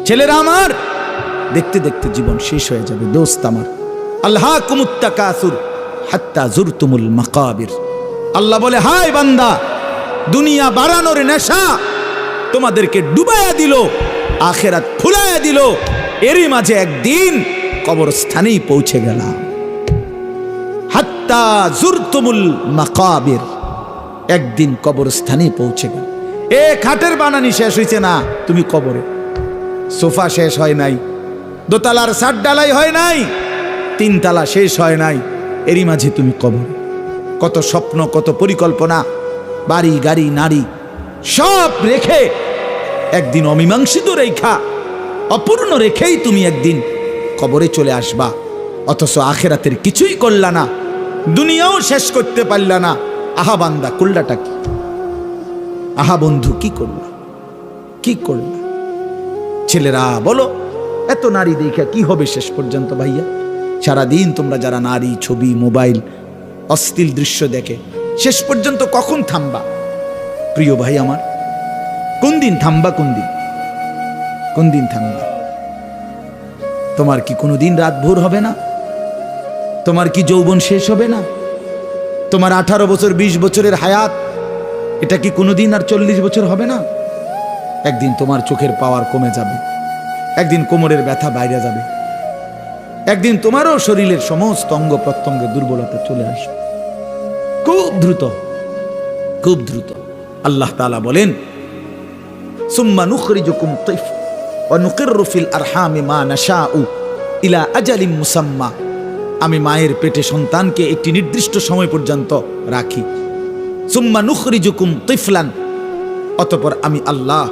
ছেলেরা আমার, দেখতে দেখতে জীবন শেষ হয়ে যাবে দোস্ত আমার। আল্লাহকুমুত তাকাসুর হাত্তা জুরতুমুল মাকাবির। আল্লাহ বলে, হায় বান্দা, দুনিয়া বাড়ানোর নেশা তোমাদেরকে ডুবাইয়া দিল, আখেরাত ফুলাইয়া দিল, এরই মাঝে একদিন কবরস্থানেই পৌঁছে গেলাম। হাত্তা জুরতুমুল মাকাবির, একদিন কবরস্থানে পৌঁছে গেল। এ খাটের বানানি শেষ হয়েছে না, তুমি কবরে। সোফা শেষ হয় নাই, দোতলার ছাদ ঢালাই হয় নাই, তিনতলা শেষ হয় নাই, এরই মাঝে তুমি কবরে। কত স্বপ্ন, কত পরিকল্পনা, বাড়ি গাড়ি নারী সব রেখে একদিন অমীমাংসিত রেখা, অপূর্ণ রেখেই তুমি একদিন কবরে চলে আসবা। অথচ আখেরাতের কিছুই করলা না, দুনিয়াও শেষ করতে পারলা না। আহা বান্দা, করলাটা কি? আহা বন্ধু, কি করলা? কি করলা? ছেলেরা বলো, এত নারী দেখা কি হবে শেষ পর্যন্ত? ভাইয়া, সারাদিন তোমরা যারা নারী, ছবি, মোবাইল, অশ্লীল দৃশ্য দেখে, শেষ পর্যন্ত কখন থামবা? প্রিয় ভাই আমার, কোন দিন থামবা? কোন দিন থামবা? তোমার কি কোনোদিন রাত ভোর হবে না? তোমার কি যৌবন শেষ হবে না? তোমার 18 বছর 20 বছরের হায়াত, এটা কি কোনোদিন আর 40 বছর হবে না? একদিন তোমার চোখের পাওয়ার কমে যাবে, একদিন কোমরের ব্যথা বাইরে যাবে, একদিন তোমারও শরীরের সমস্ত অঙ্গ প্রত্যঙ্গে দুর্বলতা চলে আসবে, খুব দ্রুত, খুব দ্রুত। আল্লাহ তাআলা বলেন, সুম্মা নুখরিজুকুম তিফ ওয়া নুকিররু ফিল আরহামি মা নাশাউ ইলা আজালিম মুসাম্মা। আমি মায়ের পেটে সন্তানকে একটি নির্দিষ্ট সময় পর্যন্ত রাখি। সুম্মা নুখরিজুকুম তিফলান, অতঃপর আমি আল্লাহ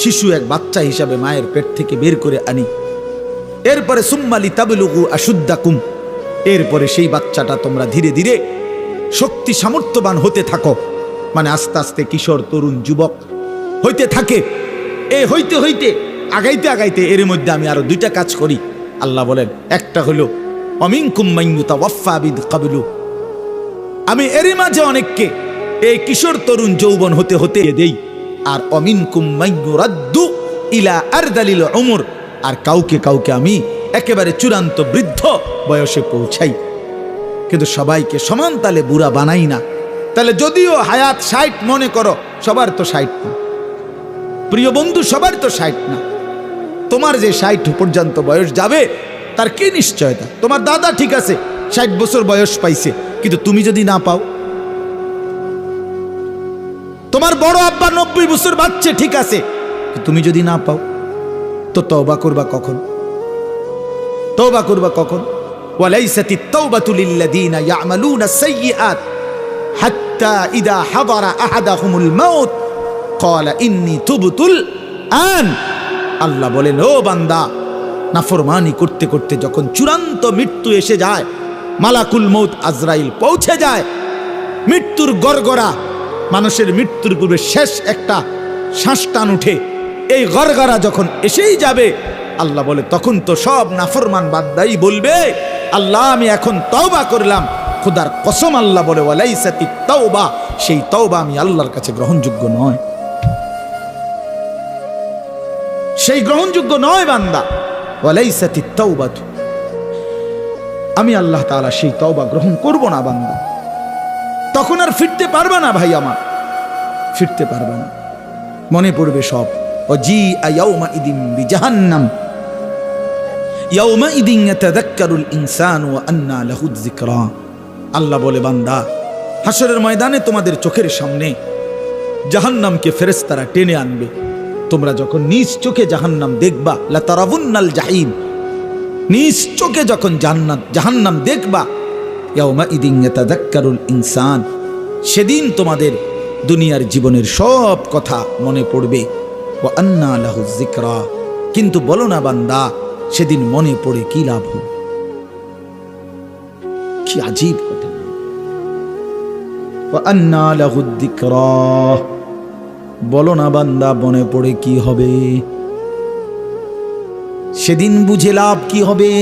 শিশু, এক বাচ্চা হিসাবে মায়ের পেট থেকে বের করে আনি। এরপরে সুম্মা লিতাবলুগু আশুদ্দাকুম, এরপরে সেই বাচ্চাটা তোমরা ধীরে ধীরে শক্তি সামর্থ্যবান হতে থাকো, মানে আস্তে আস্তে কিশোর, তরুণ, যুবক হইতে থাকে। এ হইতে হইতে আগাইতে আগাইতে এর মধ্যে আমি আরো 2টা কাজ করি। আল্লাহ বলেন, একটা হলো অমিনকুম মান ইউতাওয়াফফা বিকাবলু, আমি এরই মাঝে অনেককে এই কিশোর, তরুণ, যৌবন হতে হতে দেই। আর অমিনকুম মান ইউরাদ্দু ইলা আরদালিল উমর, আর কাউকে কাউকে আমি একেবারে চূড়ান্ত বৃদ্ধ বয়সে পৌঁছাই। কিন্তু সবাইকে সমান তালে বুড়া বানাই না। তাহলে যদিও হায়াত 60 মনে করো, সবার তো 60 না প্রিয় বন্ধু, সবার তো 60 না। তোমার যে 60 পর্যন্ত বয়স যাবে তার কি নিশ্চয়তা? তোমার দাদা ঠিক আছে 60 বছর বয়স পাইছে, কিন্তু তুমি যদি না পাও? তোমার বড় আব্বা 90 বছর বাচ্চা ঠিক আছে, তুমি যদি না পাও? তো তওবা করবা কখন? তওবা করবা কখন? ওয়ালাইসাতিত তাওবাতু লিল্লাযিনা ইয়ামালুনা সাইয়্যাত হাত্তা ইযা হাদারা আহাদাহুমুল মাউত ক্বালা ইন্নী তুবতুল আন। আল্লাহ বলেন, ও বান্দা, নাফরমানি করতে করতে যখন চূড়ান্ত মৃত্যু এসে যায়, মালাকুল মউত আজরাইল পৌঁছে যায়, মৃত্যুর গড়গড়া, মানুষের মৃত্যুর পূর্বে শেষ একটা শ্বাস টান উঠে, এই গড়গড়া যখন এসেই যাবে, আল্লাহ বলে, তখন তো সব নাফরমান বান্দাই বলবে, আল্লাহ আমি এখন তওবা করলাম। খোদার কসম, আল্লাহ বলে, ওয়ালাইসাতিত তাওবা, সেই তওবা আমি আল্লাহর কাছে গ্রহণযোগ্য নয়, সেই গ্রহণযোগ্য নয় বান্দা। ওয়ালাইসাতিত তাওবাতু, আমি আল্লাহ তাআলা সেই তওবা গ্রহণ করব না বান্দা। তখন আর ফিরতে পারবে না ভাই আমার, ফিরতে পারবে না, মনে পড়বে সব। ওয়াজিআ ইয়াউমাইদিন বিজাহান্নাম ইয়াউমাইদিন ইয়াতাযাক্কারুল ইনসানু ওয়া আন্না লাহু যিকরা। আল্লাহ বলে, বান্দা, হাসরের ময়দানে তোমাদের চোখের সামনে জাহান্নামকে ফেরেশতারা টেনে আনবে। তোমরা যখন নিজ চোখে জাহান্নাম দেখবা, লা তারাবুন্নাল জাহিম, নিজ চোখে যখন জাহান্নাম দেখবা, ইয়াউমাইদিন ইয়াতাযাক্কারুল ইনসান, সেদিন তোমাদের দুনিয়ার জীবনের সব কথা মনে পড়বে। ওয়া আন্না লাহু যিকরা, কিন্তু বলো না বান্দা, সেদিন মনে পড়ে কি লাভ হবে? কি আজীব কথা। ওয়া আন্না লাহু যিকরা, বলো না বান্দা, মনে পড়ে কি হবে? সেদিন বুঝে লাভ কি হবে?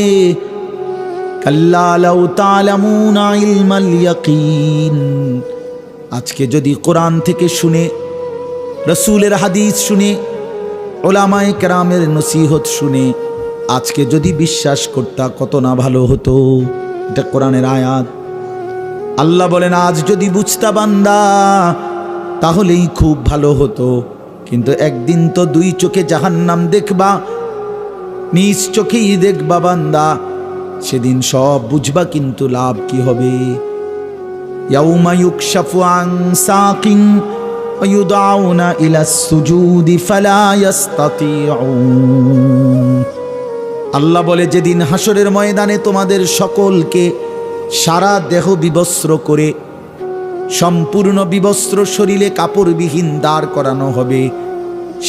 কাল্লা লাউ তা'লামুনা ইলমাল ইয়াকিন। আজকে যদি কোরআন থেকে শুনে, রাসূলের হাদিস শুনে উলামায়ে কেরামের নসিহত শুনে আজকে যদি বিশ্বাস করতা কত না ভালো হতো। এটা কোরআনের আয়াত। আল্লাহ বলেন আজ যদি বুঝতা বান্দা তাহলেই খুব ভালো হতো, কিন্তু একদিন তো দুই চোখে জাহান্নাম দেখবা, নিজ চোখেই দেখবা বান্দা, সেদিন সব বুঝবা, কিন্তু লাভ কি হবে? ইয়াউমা ইউকশাফু আন সাকিন ওয়া ইউদআউনা ইলাস সুজুদি ফালা ইস্তাতিউন। আল্লাহ বলে যেদিন হাসরের ময়দানে তোমাদের সকলকে সারা দেহ বিবস্ত্র করে সম্পূর্ণ বিবস্ত্র শরীরে কাপড়বিহীন দাঁড় করানো হবে,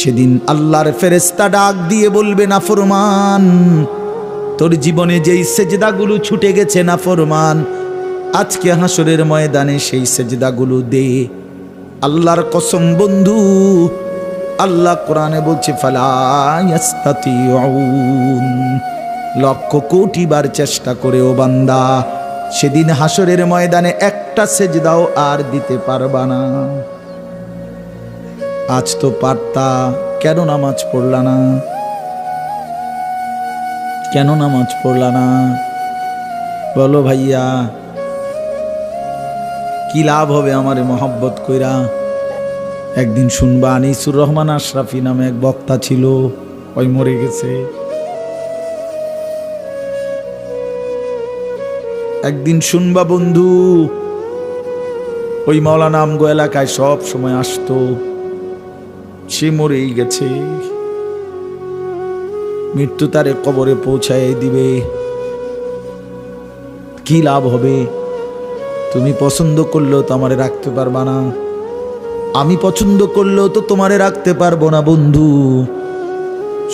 সেদিন আল্লাহর ফেরেশতা ডাক দিয়ে বলবে নাফরমান, তোর জীবনে যেই সেজদাগুলো ছুটে গেছে নাফরমান, আজকে হাসরের ময়দানে সেই সেজদাগুলো দে। আল্লাহর কসম বন্ধু, আল্লাহ কোরআনে বলছে ফালা ইস্তাতিউন, লক্ষ কোটি বার চেষ্টা করেও বান্দা সেদিন হাসরের ময়দানে একটা সেজদাও আর দিতে পারবা না। আজ তো পারতা, কেন নামাজ পড়লা না? কেন নামাজ পড়লা না বলো ভাইয়া? কি লাভ হবে আমারে মহব্বত কইরা? একদিন শুনবা আনিসুর রহমান আশরাফি নামে এক বক্তা ছিল, ওই মরে গেছে। একদিন শুনবা বন্ধু, ওই মাওলানা আমগো এলাকায় সব সময় আসতো, সে মরেই গেছে। মৃত্যু তারে কবরে পৌঁছায় দিবে। কি লাভ হবে? তুমি পছন্দ করলেও তো আমারে রাখতে পারবা না, আমি পছন্দ করলেও তো তোমারে রাখতে পারবো না বন্ধু।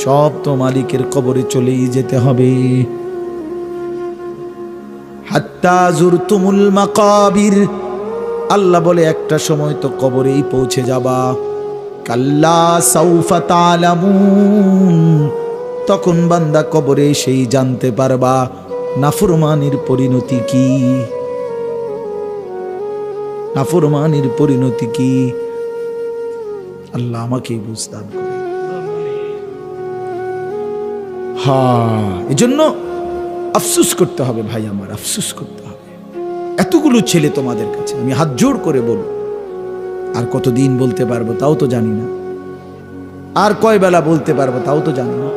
সব তো মালিকের কবরে চলেই যেতে হবে। হাত্তা জুরতুমুল মাকাবির, আল্লাহ বলে একটা সময় তো কবরেই পৌঁছে যাবা। কাল্লা সাউফা তা'লামুন, তখন বান্দা কবরে সেই জানতে পারবা নাফরমানির পরিণতি কি। নাফরমানির পরিণতি কি? আল্লাহ আমাকে বুঝদান করে। এজন্য আফসোস করতে হবে ভাই আমার, আফসোস করতে হবে। এতগুলো ছেলে তোমাদের কাছে আমি হাত জোড় করে বলবো, আর কতদিন বলতে পারবো তাও তো জানি না, আর কয় বেলা বলতে পারবো তাও তো জানি না।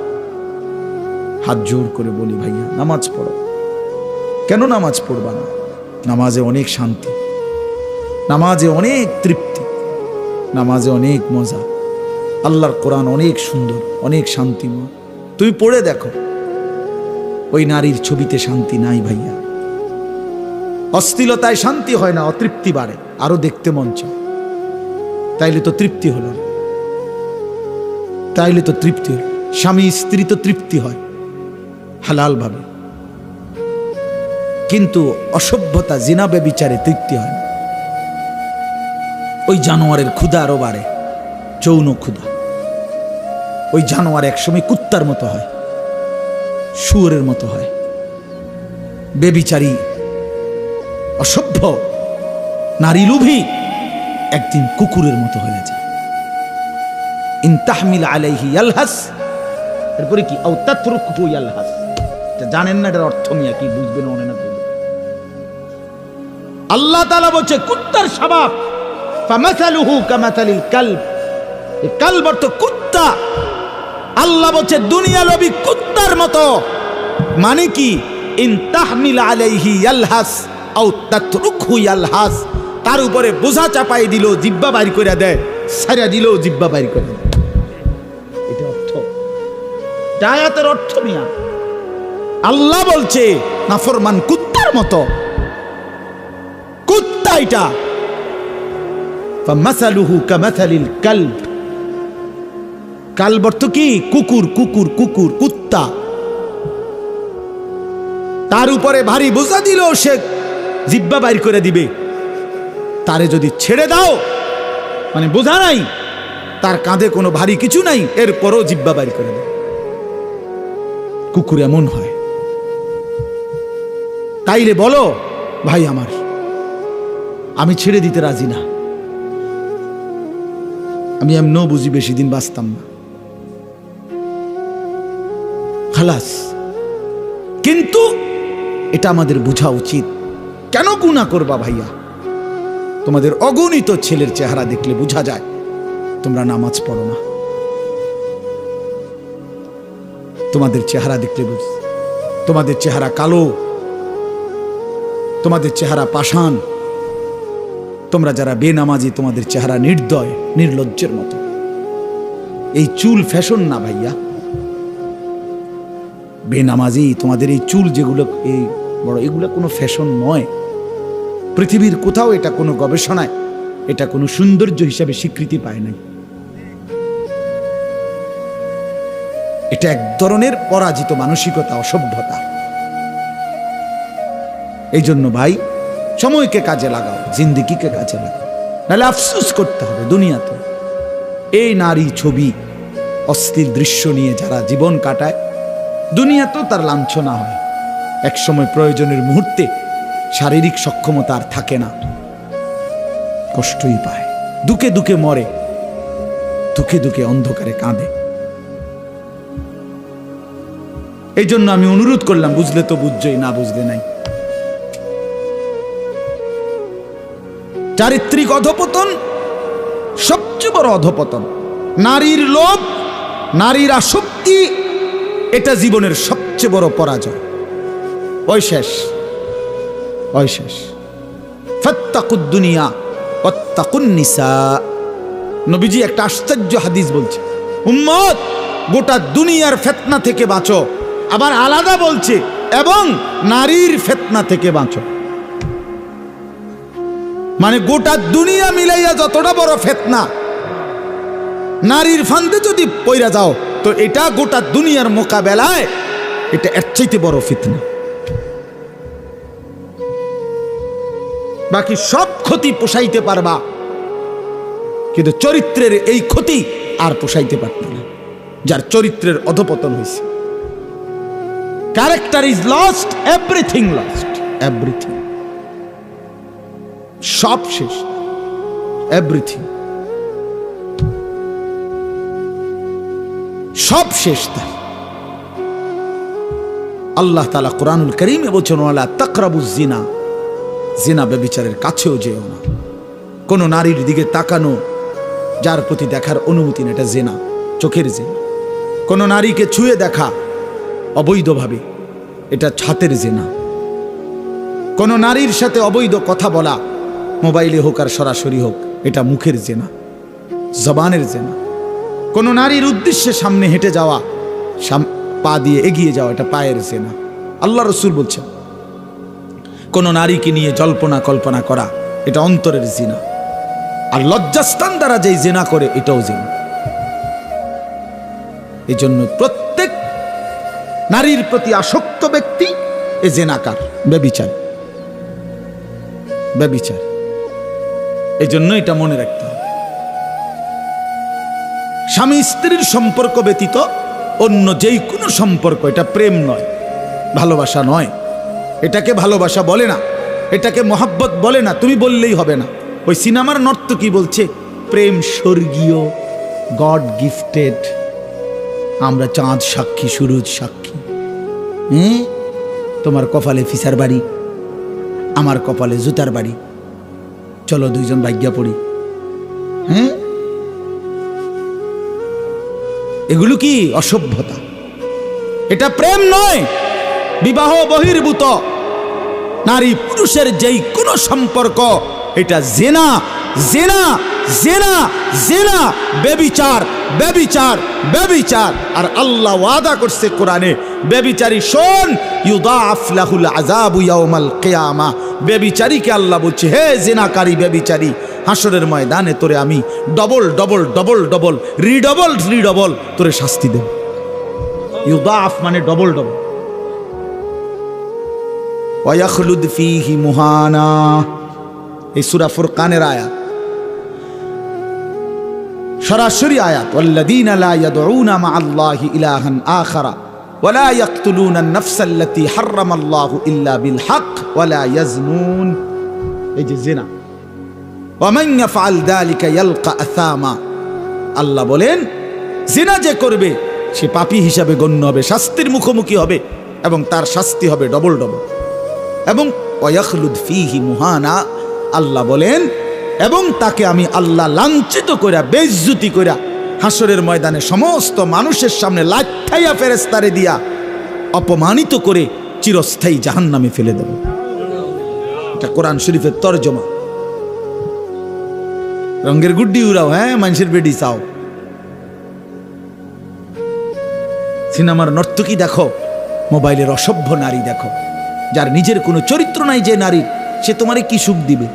হাত জোড় করে বলি ভাইয়া, নামাজ পড়ো। কেন নামাজ পড়বা না? নামাজে অনেক শান্তি, নামাজে অনেক তৃপ্তি, নামাজে অনেক মজা। আল্লাহর কোরআন অনেক সুন্দর, অনেক শান্তিময়। তুমি পড়ে দেখো, ওই নারীর ছবিতে শান্তি নাই ভাইয়া। অশ্লীলতায় শান্তি হয় না, অতৃপ্তি বাড়ে, আরো দেখতে মন চায়। তাইলে তো তৃপ্তি হলো না, তাইলে তো তৃপ্তি হলো। স্বামী স্ত্রী তো তৃপ্তি হয় হালাল ভাবে, কিন্তু অসভ্যতা জিনা ব্যভিচারে তৃপ্তি হয় না। ওই জানোয়ারের ক্ষুধা আরো বাড়ে, যৌন ক্ষুধা। ওই জানোয়ার একসময় কুত্তার মতো হয়, শুয়োরের মতো হয়। ব্যভিচারী অসভ্য নারী লোভী একদিন কুকুরের মতো হয়ে যায়। ইন তাহমিল আলাইহি ইয়ালহাস, এরপরে কি আও তাতরুকহু ইয়ালহাস। এটা জানেন না, এটার অর্থ মিয়া কি বুঝবেন মনে না? আল্লাহ তাআলা বলছে কুত্তার স্বভাব, ফামাসালুহু কামাসালিল কালব। এই কালব অর্থ কুত্তা। আল্লাহ বলছে দুনিয়া লোভী কুত্তার মতো। মানে কি? ইন তাহমিল আলাইহি ইয়ালহাস আও তাতরুকহু ইয়ালহাস। তার উপরে বোঝা চাপাই দিল, জিহ্বা বাইর করে দেয়, ছাইরা দিল, জিহ্বা বাইর করে দেয়। এটা অর্থ, আয়াতের অর্থ মিয়া। আল্লাহ বলছে নাফরমান কুত্তার মতো, কুত্তা এটা। ফামাসালুহু কামাসালিল কালব। কালব অর্থ কি? কুকুর, কুকুর, কুকুর, কুত্তা। তার উপরে ভারী বোঝা দিল, সে জিহ্বা বাইর করে দিবে। তারে যদি ছেড়ে দাও, মানে বোঝা নাই, তার কাঁধে কোনো ভারী কিছু নাই, এরপরও জিহ্বা বাইর করে দেয়। কুকুর এমন হয়। তাইলে বলো ভাই আমার, আমি ছেড়ে দিতে রাজি না। আমি এমনও বুঝি বেশি দিন বাঁচতাম না। খালাস। কিন্তু এটা আমাদের বোঝা উচিত। কেন গুনাহ করবা ভাইয়া? তোমাদের অগণিত ছেলের চেহারা দেখলে বোঝা যায় তোমরা নামাজ পড়ো না। তোমাদের চেহারা দেখলে তোমাদের চেহারা কালো, তোমাদের চেহারা পাষাণ। তোমরা যারা বেনামাজি তোমাদের চেহারা নির্দয়, নির্লজ্জের মতো। এই চুল ফ্যাশন না ভাইয়া। বেনামাজি তোমাদের এই চুল যেগুলো এই বড়, এগুলো কোনো ফ্যাশন নয়। পৃথিবীর কোথাও এটা কোনো গবেষণায় এটা কোনো সৌন্দর্য হিসাবে স্বীকৃতি পায় নাই। এটা এক ধরনের পরাজিত মানসিকতা, অসভ্যতা। এই জন্য ভাই সময়কে কাজে লাগাও, জিন্দেগিকে কাজে লাগাও, নাহলে আফসোস করতে হবে দুনিয়াতে। এই নারী ছবি, অস্থির দৃশ্য নিয়ে যারা জীবন কাটায়, দুনিয়াতেও তার লাঞ্ছনা হয়। এক সময় প্রয়োজনের মুহূর্তে শারীরিক সক্ষমতা আর থাকে না, কষ্টই পায়, দুঃখে দুঃখে মরে, দুঃখে দুঃখে অন্ধকারে কাঁদে। এই জন্য আমি অনুরোধ করলাম, বুঝলে তো বুঝছই, না বুঝলে নাই। চারিত্রিক অধপতন সবচেয়ে বড় অধপতন। নারীর লোভ, নারীর আসক্তি, এটা জীবনের সবচেয়ে বড় পরাজয়। ওই শেষ, ওই শেষ। ফাত্তাকুদ দুনিয়া ওয়াত্তাকুন নিসা। নবীজি একটা আশ্চর্য হাদিস বলছে, উম্মত গোটা দুনিয়ার ফিতনা থেকে বাঁচো। আবার আলাদা বলছে, এবং নারীর ফিতনা থেকে বাঁচো। মানে গোটা দুনিয়া মিলাইয়া যতটা বড় ফিতনা, নারীর ফান্দে যদি পইরা যাও তো এটা গোটা দুনিয়ার মোকাবেলায় এটা এর চাইতে বড় ফিতনা। বাকি সব ক্ষতি পোষাইতে পারবা, কিন্তু চরিত্রের এই ক্ষতি আর পোষাইতে পারত না, যার চরিত্রের অধপতন হয়েছে। Character is lost, everything lost, everything সব শেষ, এভরিথিং সব শেষ। তার আল্লাহ তাআলা কোরআনুল কারীমে বলেছেন, ওয়ালা তাকরাবুজ জিনা, জিনা ব্যভিচারের কাছেও যেও না। কোন নারীর দিকে তাকানো, যার প্রতি দেখার অনুমতি নেই, এটা জিনা, চোখের জিনা। কোন নারীকে ছুঁয়ে দেখা অবৈধভাবে, এটা ছাতের জিনা। কোন নারীর সাথে অবৈধ কথা বলা, মোবাইলে হোক আর সরাসরি হোক, এটা মুখের জিনা, জবানের জিনা। কোন নারীর উদ্দেশ্যে সামনে হেঁটে যাওয়া, পা দিয়ে এগিয়ে যাওয়া, এটা পায়ের জিনা। আল্লাহ রাসূল বলছেন, কোন নারীকে নিয়ে জল্পনা কল্পনা করা, এটা অন্তরের জিনা। আর লজ্জাস্থান দ্বারা যেই জিনা করে, এটাও জিনা। এই জন্য প্রত্যেক নারীর প্রতি আসক্ত ব্যক্তি এ জিনাকার, ব্যভিচার, ব্যভিচার। এই জন্য এটা মনে রাখতে হবে। স্বামী স্ত্রীর সম্পর্ক ব্যতীত অন্য যেই কোনো সম্পর্ক, এটা প্রেম নয়, ভালোবাসা নয়। এটাকে ভালোবাসা বলে না, এটাকে মহাব্বত বলে না, তুমি বললেই হবে না। ওই সিনেমার নর্তকী বলছে প্রেম স্বর্গীয়, গড গিফটেড। আমরা চাঁদ সাক্ষী, সুরজ সাক্ষী। তোমার কপালে ফিসার বাড়ি, আমার কপালে জুতার বাড়ি, চলো দুইজন ভাগ্যা পড়ি। এগুলো কি অসভ্যতা? এটা প্রেম নয়, বিবাহ বহির্ভূত নারী পুরুষের যেই কোনো সম্পর্ক, এটা জিনা, জিনা, জিনা, জিনা, ব্যভিচার, ব্যভিচার, ব্যভিচার। আর আল্লাহ ওয়াদা করছে কোরআনে, ব্যভিচারী শোন, ইউদাআফ লাহুল আযাবু ইয়াউমাল কিয়ামা। ব্যভিচারীকে আল্লাহ বলছে, হে জিনাকারী ব্যভিচারী, হাসরের ময়দানে তোরে আমি ডবল ডবল ডবল ডবল রিডবল রিডবল তোরে শাস্তি দেব। ইউদাআফ মানে ডবল ডবল। ওয়ায়াখলুদ ফীহি মুহানা, এই সূরা ফুরকানের আয়াত, সরাসরি আয়াত। ওয়াল্লাযীনা লা ইয়াদউনা মা'আল্লাহি ইলাহান আখারা ওয়া লা ইয়াকতুলুনা আন-নাফসা আল্লাতী হারামাল্লাহু ইল্লা বিল হক ওয়া লা ইয়াজনুন। এই যে জিনা, ওয়া মান ইয়াফআল যালিকা ইয়ালকা আসামা। আল্লাহ বলেন, জিনা যে করবে সে পাপী হিসাবে গণ্য হবে, শাস্তির মুখোমুখি হবে এবং তার শাস্তি হবে ডবল ডবল। এবং ওয়াখলুদ ফীহি মুহানা, আল্লাহ বলেন এবং তাকে আমি আল্লাহ লাঞ্ছিত কইরা বেইজ্জতি কইরা হাসরের ময়দানে সমস্ত মানুষের সামনে লাঠাইয়া ফেরেশতারে দিয়া অপমানিত করে চিরস্থায়ী জাহান্নামে ফেলে দেব। এটা কোরআন শরীফের তরজমা। রঙের গুড্ডি উড়াও, হ্যাঁ মানুষের বেডি চাও, সিনেমার নর্তকী দেখো, মোবাইলের অসভ্য নারী দেখো, যার নিজের কোনো চরিত্র নাই যে নারী, সে তোমারে কি সুখ দিবে?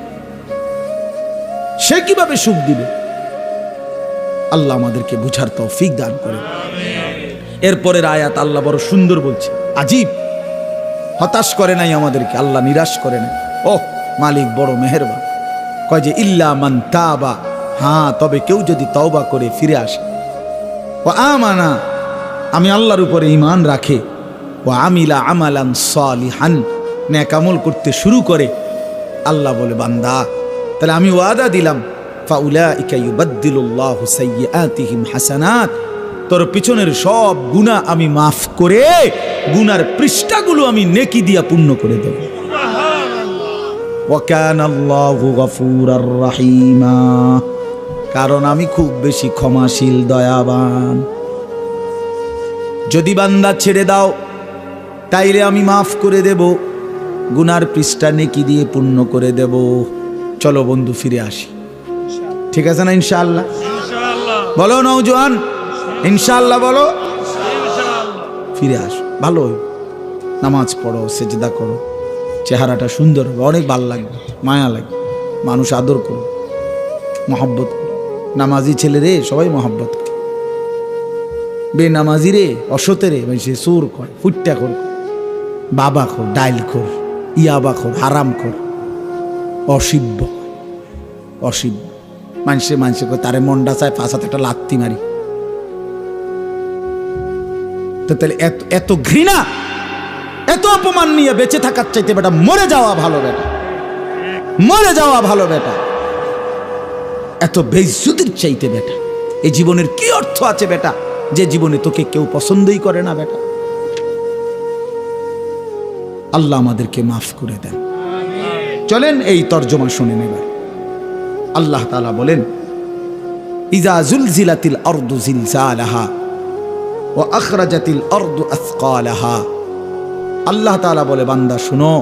সে কিভাবে সুখ দিবে? আল্লাহ আমাদেরকে বুঝার তৌফিক দান করে। এরপরের আয়াত আল্লাহ বড় সুন্দর বলছে, আজীব, হতাশ করে নাই আমাদেরকে, আল্লাহ নিরাশ করে নাই। ও মালিক বড় মেহেরবান, কয় যে ইল্লা মান তাবা, হ্যাঁ তবে কেউ যদি তওবা করে ফিরে আসে, ও আমানা, আমি আল্লাহর উপরে ঈমান রাখে, ও আমিলা আমালান সালিহান, নেক আমল করতে শুরু করে, আল্লাহ বলে বান্দা তাহলে আমি ওয়াদা দিলাম, ফাউলাইকা ইউবাদদিলুল্লাহু সাইয়্যাতিহিম হাসানাত, তোর পিছনের সব গুনাহ আমি মাফ করে গুনার পৃষ্ঠাগুলো আমি নেকি দিয়া পূর্ণ করে দেব। ওয়া কানাল্লাহু গফুরার রহিমা, কারণ আমি খুব বেশি ক্ষমাশীল দয়াবান। যদি বান্দা ছেড়ে দাও তাইলে আমি মাফ করে দেব, গুনার পৃষ্ঠা নেকি দিয়ে পূর্ণ করে দেব। চলো বন্ধু ফিরে আসি, ঠিক আছে না? ইনশাআল্লাহ বলো নওজোয়ান, ইনশাআল্লাহ বলো। ফিরে আসো, ভালো নামাজ পড়ো, সেজদা করো, চেহারাটা সুন্দর হবে, অনেক ভালো লাগবে, মায়া লাগবে, মানুষ আদর করো, মহব্বত করো। নামাজি ছেলে রে সবাই মহব্বত করে, বেনামাজি রে অসতে রে সে সুর কয়, ফুটটা কর, বাবা খোর, ডাইল খোর, ইয়াবা খোর, হারাম খোর, অসিব্য অসিব্য মানুষে করে তারে মন্ডা চায় ফাঁসাতে একটা লাত্তি মারি। তো তাহলে এত ঘৃণা, এত অপমান নিয়ে বেঁচে থাকার চাইতে বেটা মরে যাওয়া ভালো, বেটা মরে যাওয়া ভালো, বেটা এত বেইজ্জতির চাইতে বেটা এই জীবনের কি অর্থ আছে বেটা, যে জীবনে তোকে কেউ পছন্দই করে না বেটা। আল্লাহ আমাদেরকে মাফ করে দেন। চলেন এই তর্জমা শুনে নেবেন। আল্লাহ তাআলা বলেন, ইজা জুলজিলাতিল আরদু জিলজালাহা ওয়া আখরাজাতিল আরদু আসকালাহা। আল্লাহ তাআলা বলে, বান্দা শুনো,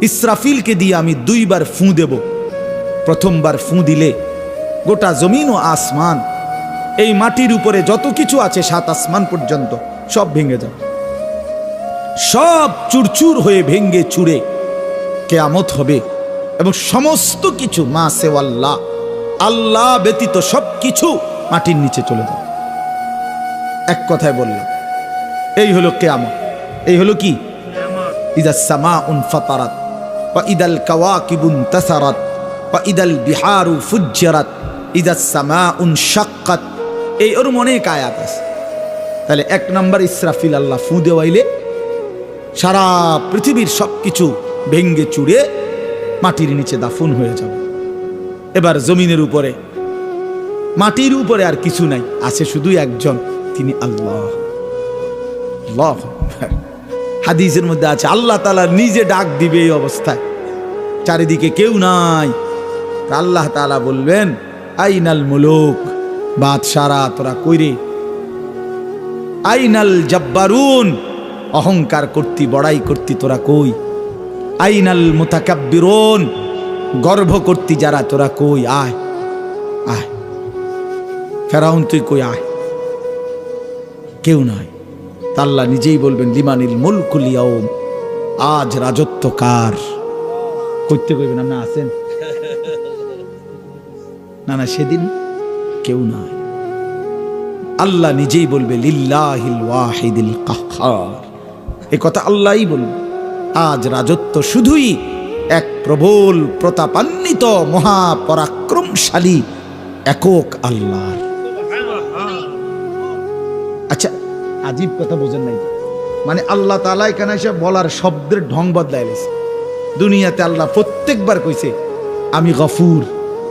ইসরাফিলকে দিয়ে আমি দুইবার ফুঁ দেব। প্রথমবার ফুঁ দিলে গোটা জমিন ও আসমান, এই মাটির উপরে যত কিছু আছে 7 আসমান পর্যন্ত সব ভেঙে যাবে, সব চুরচুর হয়ে ভেঙে চুরে কিয়ামত হবে এবং সমস্ত কিছু মা সেওয়াল্লাহ, আল্লাহ ব্যতীত সব কিছু মাটির নিচে চলে যাবে। এক কথায় বললাম, এই হলো কিয়ামত। এই হলো কি? ইদাস সামাউন ফাতারাত ওয়া ইদাল কাওয়াকিবুন তাসারাত ওয়া ইদাল বিহারু ফুজ্জিরাত ইদাস সামাউন শাক্কাত। এই ওর অনেক আয়াত আছে। তাহলে 1 নম্বর ইসরাফিল আল্লাহ ফুঁ দেওয়াইলে সারা পৃথিবীর সব কিছু ভেঙ্গে চুরে মাটির নিচে দাফন হয়ে যাবে। এবার জমিনের উপরে, মাটির উপরে আর কিছু নাই, আছে শুধু একজন, তিনি আল্লাহ। আল্লাহ হাদিসের মধ্যে আছে আল্লাহ তাআলা নিজে ডাক দিবে এই অবস্থায়, চারিদিকে কেউ নাই। আল্লাহ তাআলা বলবেন, আইনাল মুলুক, বাদশারা তোরা কইরে, আইনাল জব্বারুন, অহংকার করতি বড়াই করতি তোরা কই, আইনাল মুতাকাব্বিরুন, গর্ব করতি যারা তোরা কই, আয় আয়। ফেরাউন তুই কই আয়, কেউ নাই। আল্লাহ নিজেই বলবেন, লিমানিল মুলকুল ইয়াউম, আজ রাজত্ব কার? করতে কইবেন আপনি আছেন না? না, সেদিন কেউ নাই। আল্লাহ নিজেই বলবে, লিল্লাহিল ওয়াহিদিল কাহ্হার, এই কথা আল্লাহই বলবে। আজ রাজত্ব শুধুই এক প্রবল প্রতাপান্বিত মহাপরাক্রমশালী একক আল্লাহর। আচ্ছা, আজীব কথা বোঝেন নাই? মানে আল্লাহ তাআলা এখানে এসে বলার শব্দের ঢং বদলাইছে। দুনিয়াতে আল্লাহ প্রত্যেকবার কইছে, আমি গফুর,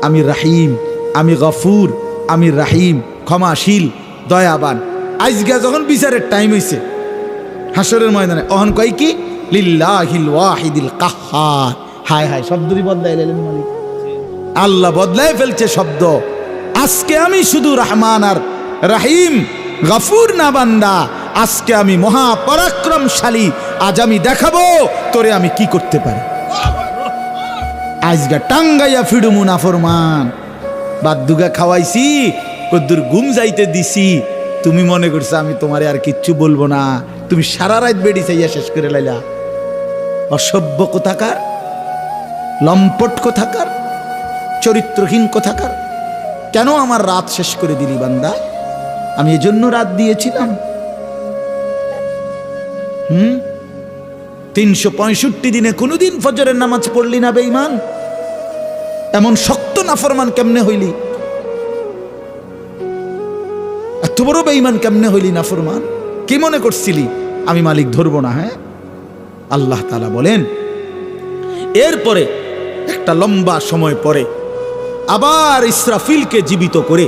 আমি রাহিম, আমি গফুর, আমি রাহিম, ক্ষমাশীল, দয়াবান। আজকে যখন বিচারের টাইম হইছে হাসরের ময়দানে, অহন কয় কি লিল্লাহিল ওয়াহিদিল কাহ্হার। হায় হায়, শব্দই বদলাইলেন মালিক, আল্লাহ বদলাই ফেলছে শব্দ। আজকে আমি শুধু রহমান আর রাহিম গফুর না বান্দা, আজকে আমি মহাপরাক্রমশালী। আজ আমি দেখাবো তোরে আমি কি করতে পারি। আজকে টাঙ্গাইয়া ফিডুমু নাফরমান, বাদ্দুগা খাওয়াইছি, কদ্দুর ঘুম যাইতে দিছি, তুমি মনে করছো আমি তোমারে আর কিচ্ছু বলবো না, তুমি সারা রাত বেড়ি চাইয়া শেষ করে লাইলা। অসভ্য কোথাকার, লম্পট কোথাকার, চরিত্রহীন কোথাকার। কেন আমার রাত শেষ করে দিলি বান্দা? আমি এজন্য রাত দিয়েছিলাম। 365 দিনে কোনোদিন ফজরের নামাজ পড়লি না বেঈমান? এমন শক্ত নাফরমান কেমনে হইলি? এত বড় বেঈমান কেমনে হইলি নাফরমান? কি মনে করছিলি আমি মালিক ধরবো না? হ্যাঁ, আল্লাহ তাআলা বলেন এরপরে একটা লম্বা সময় পরে আবার ইসরাফিলকে জীবিত করে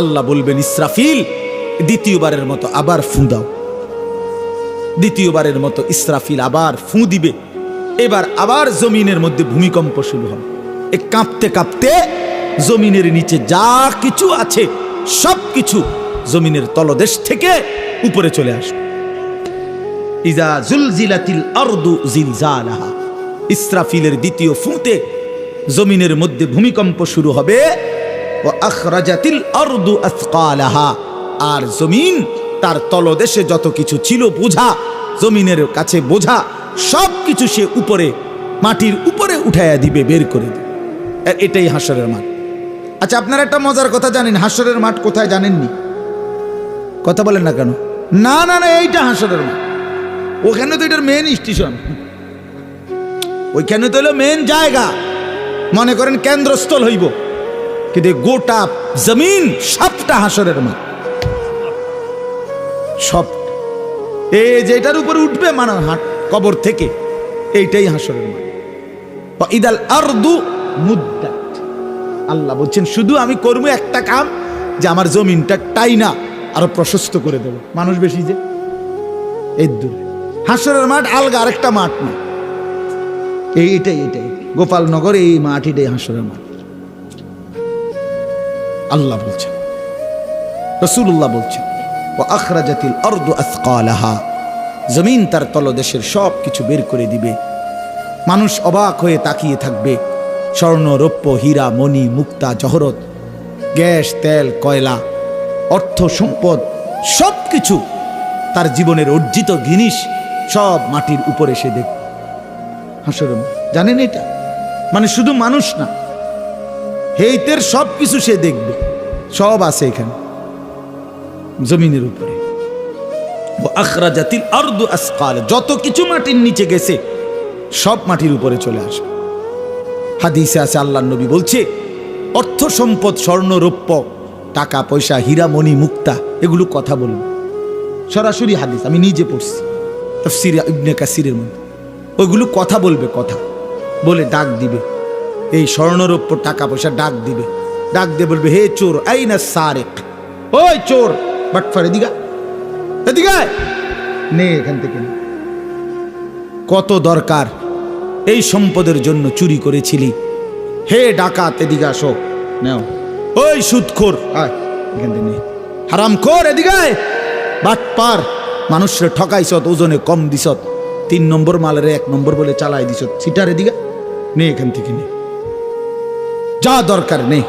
আল্লাহ বলবেন, ইসরাফিল দ্বিতীয়বারের মতো আবার ফু দাও। দ্বিতীয়বারের মতো ইসরাফিল আবার ফু দিবে। এবার আবার জমিনের মধ্যে ভূমিকম্প শুরু হবে। কাঁপতে কাঁপতে জমিনের নিচে যা কিছু আছে সব কিছু জমিনের তলদেশ থেকে উপরে চলে আসবে। ইজা জুলজিলাতিল আরদু জিলজালাহা, ইসরাফিলের দ্বিতীয় ফুঁতে জমিনের মধ্যে ভূমিকম্প শুরু হবে। ও আখরাজাতিল আরদু আসকালাহা, আর জমিন তার তলদেশে যত কিছু ছিল বোঝা, জমিনের কাছে বোঝা সব কিছু সে উপরে মাটির উপরে উঠাইয়া দিবে, বের করে দিবে। এটাই হাসরের মাঠ। আচ্ছা, আপনারা একটা মজার কথা জানেন, হাসরের মাঠ কোথায় জানেননি? কথা বলেন না কেন? না না না, এইটা হাসরের মাঠ। ওখানে তো এটার মেন স্টেশন, ওইখানে তো হলো মেন জায়গা, মনে করেন কেন্দ্রস্থল হইব। কিন্তু গোটা জমিন সবটা হাসরের মাঠ, সব। এই যেটার উপরে উঠবে মানে কবর থেকে, এইটাই হাসরের মাঠ। ইদাল আরদু মুদ্দাত, আল্লাহ বলছেন শুধু আমি করবো একটা কাম, যে আমার জমিনটা টাইনা আরো প্রশস্ত করে দেব। মানুষ বেশি যে এই দূরে, হাসরের মাঠ আলগা আরেকটা মাঠ না, এইটাই এইটাই গোপালনগর এই মাঠ, এটাই হাসরের মাঠ। আল্লাহ বলছেন, রাসূলুল্লাহ বলছেন, ওয়া আখরাজাতিল আরদু আসকালাহা, জমিন তার তলদেশের সব কিছু বের করে দিবে। মানুষ অবাক হয়ে তাকিয়ে থাকবে। স্বর্ণ, রৌপ্য, হীরা, মণি, মুক্তা, জহরত, গ্যাস, তেল, কয়লা, অর্থ সম্পদ সব কিছু তার জীবনের অর্জিত জিনিস সব মাটির উপরে সে দেখবে হাসরের। জানেন এটা মানে শুধু মানুষ না, হেইতের সব কিছু সে দেখবে, সব আছে এখানে জমিনের উপরে। আখরাজাতিল আরদু আসকাল, যত কিছু মাটির নিচে গেছে সব মাটির উপরে চলে আসে। হাদিসে আছে, আল্লাহর নবী বলছে, অর্থ সম্পদ, স্বর্ণ, রৌপ্য, টাকা পয়সা, হীরা, মণি, মুক্তা, এগুলো কথা বলবে। সরাসরি হাদিস, আমি নিজে পড়ছি তাফসীর ইবনে কাসিরের মধ্যে। ওইগুলো কথা বলবে, কথা বলে ডাক দিবে। এই স্বর্ণ, রৌপ্য, টাকা পয়সা ডাক দিবে, ডাক দিয়ে বলবে, হে চোর, আইনা সারিক, ওই চোর বাটফার, এদিকে এদিকে নে, এখান থেকে নে। কত দরকার এই সম্পদের জন্য চুরি করেছিলি, হে ডাকাত এদিকে আসো, নাও। ওই সুদখোর, আয় এখান থেকে নে। হারামখোর, এদিকে বাটপার, মানুষের ঠকাইছত, ওজনে কম দিছত, 3 নম্বর মালের 1 নম্বর বলে চালাই দিছত, সিটার এদিকে নে, এখান থেকে নে, যা দরকার নে।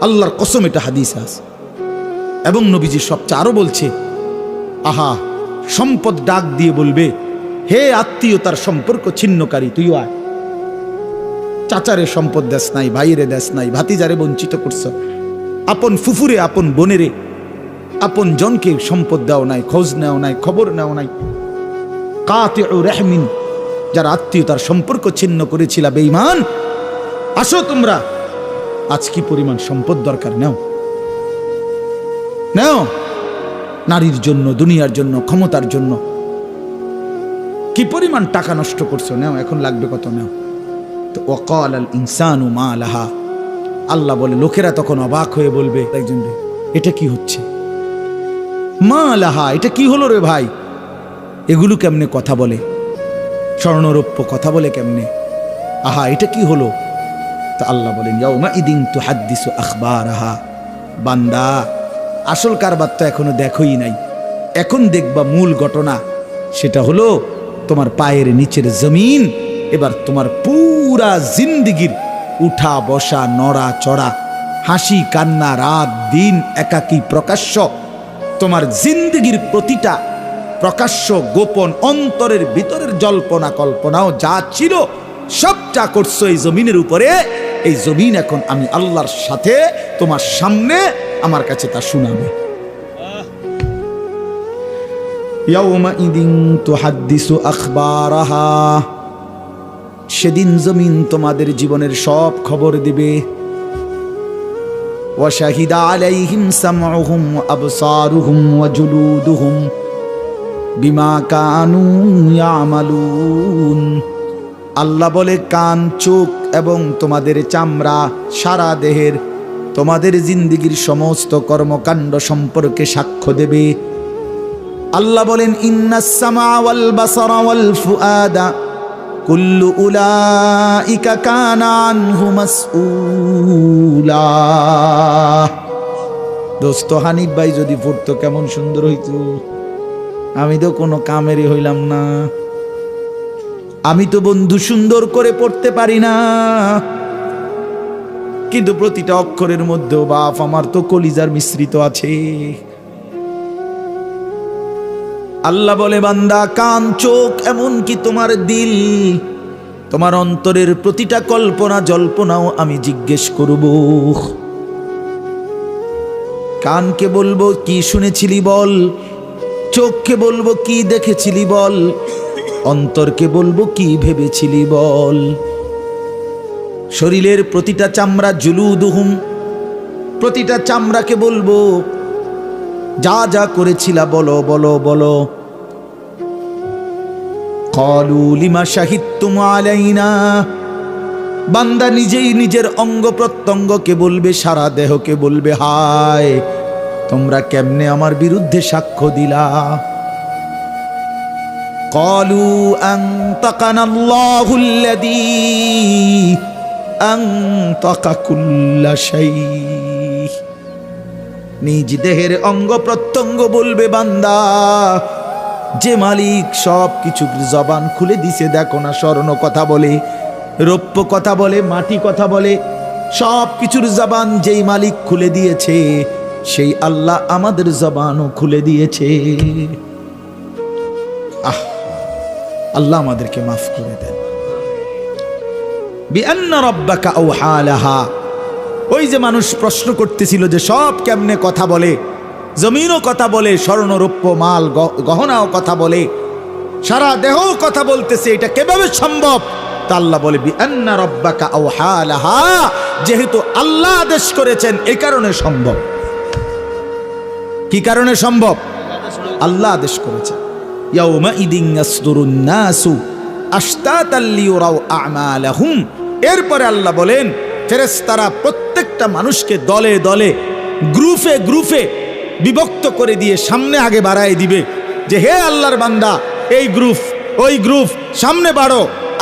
আল্লাহর কসম, এটা হাদিস আছে। এবং নবীজি সবচেয়ে আরো বলছে, আহা, সম্পদ ডাক দিয়ে বলবে, হে আত্মীয়তার সম্পর্ক ছিন্নকারী, তুই আয়। চাচারে সম্পদ দেশ নাই, ভাইরে দেশ নাই, ভাতিজারে বঞ্চিত করছ, আপন ফুফুরে, আপন বোনেরে, আপন জনকে সম্পদ দেও নাই, খোঁজ নেও নাই, খবর নেও নাই। কাতিউ রাহমিন, যারা আত্মীয়তার সম্পর্ক ছিন্ন করেছিল, বেঈমান, আসো তোমরা, আজ কি পরিমাণ সম্পদ দরকার, নাও নাও। নারীর জন্য, দুনিয়ার জন্য, ক্ষমতার জন্য কি পরিমাণ টাকা নষ্ট করছো, নাও, এখন লাগবে কত, নাও। তো ওয়াকাল আল ইনসানু মা লাহা, আল্লাহ বলে, লোকেরা তখন অবাক হয়ে বলবে একজন, এটা কি হচ্ছে? মা লাহা, এটা কি হলো রে ভাই? এগুলো কেমনে কথা বলে? স্বর্ণরৌপ্য কথা বলে কেমনে? আহা, এটা কি হলো? তা আল্লাহ বলেন ইয়াউমা ইদিন তুহাদ্দিসু আখবারাহা, বান্দা আসল কারবার তো এখনো দেখোই নাই, এখন দেখবা মূল ঘটনা। সেটা হলো তোমার পায়ের নিচের জমিন এবার তোমার পুরা জিন্দিগির উঠা বসা নড়া চড়া হাসি কান্না রাত দিন একাকী প্রকাশ্য তোমার জিন্দিগির প্রতিটা প্রকাশ্য গোপন অন্তরের ভিতরের জল্পনা কল্পনাও যা ছিল সবটা করছো এই জমিনের উপরে। এই জমিন এখন আমি আল্লাহর সাথে তোমার সামনে আমার কাছে তা শোনাবে। ইয়াউমাইদিন তুহাদ্দিসু আখবারাহা, সেদিন জমিন তোমাদের জীবনের সব খবর দিবে। ওয়া শাহিদা আলাইহিম সামউহুম ওয়া আবসারুহুম ওয়া জুলুদুহুম বিমা কানু ইয়ামালুন। আল্লাহ বলে কান চোখ এবং তোমাদের চামড়া সারা দেহের তোমাদের জিন্দিগির সমস্ত কর্মকাণ্ড সম্পর্কে সাক্ষ্য দেবে। আল্লাহ বলেন ইন্নাস সামা ওয়াল বাসারা ওয়াল ফুআদা কুল্লু উলাইকা কানা আনহু মাসউলা। দোস্ত হানিফ ভাই যদি পড়তো কেমন সুন্দর হইতো। আমি তো কোনো কামেরই হইলাম না, আমি তো বন্ধু সুন্দর করে পড়তে পারি না, কিন্তু প্রতিটা অক্ষরের মধ্যেও বাপ আমার তো কলিজার মিশ্রিত আছে। আল্লাহ বলে বান্দা কান চোখ এমনকি তোমার দিল তোমার অন্তরের প্রতিটা কল্পনা জল্পনাও আমি জিজ্ঞেস করব। কানকে বলবো কি শুনেছিলি বল, চোখকে বলবো কি দেখেছিলি বল, অন্তরকে বলবো কি ভেবেছিলি বল। শরীরের প্রতিটা চামড়া জুলুদুহুম, প্রতিটা চামড়াকে বলবো যা যা করেছিলা বলো বলো বলো। ক্বালু লিমা শাহিদতুম আলাইনা, বান্দা নিজেই নিজের অঙ্গ প্রত্যঙ্গকে বলবে, সারা দেহকে বলবে হায় তোমরা কেমনে আমার বিরুদ্ধে সাক্ষ্য দিলা। ক্বালু আনতাকানাল্লাহুল্লাযী আনতাকা কুল্লা শাই। নিজ দেহের অঙ্গ প্রত্যঙ্গ বলবে বান্দা যে মালিক সব কিছুর জবান খুলে দিছে, দেখো না স্বর্ণ কথা বলে, রৌপ্য কথা বলে, মাটি কথা বলে, সব কিছুর জবান যেই মালিক খুলে দিয়েছে সেই আল্লাহ আমাদের জবানও খুলে দিয়েছে। আহ, আল্লাহ আমাদেরকে মাফ করে দেন। বিআন্না রাব্বাকা আওহা লাহা, ওই যে মানুষ প্রশ্ন করতেছিল যে সব কেমনে কথা বলে, জমিনও কথা বলে, স্বর্ণ রৌপ্য মাল গহনাও কথা বলে, সারা দেহও কথা বলতেছে, এটা কিভাবে সম্ভব? তা আল্লাহ বলে বিআন্না রাব্বাকা আওহা লাহা, যেহেতু আল্লাহ আদেশ করেছেন এই কারণে সম্ভব। কি কারণে সম্ভব? আল্লাহ আদেশ করেছেন। ইয়াউমাইদিন ইয়াসদুরুন নাসু আশতাতাল লিয়ুরাউ আমালাহুম। এরপরে আল্লাহ বলেন ফেরেশতারা প্রত্যেকটা মানুষকে দলে দলে গ্রুপে গ্রুপে বিভক্ত করে দিয়ে সামনে আগে বাড়ায় দিবে যে হে আল্লাহর বান্দা এই গ্রুপ ওই গ্রুপ সামনে বাড়ো,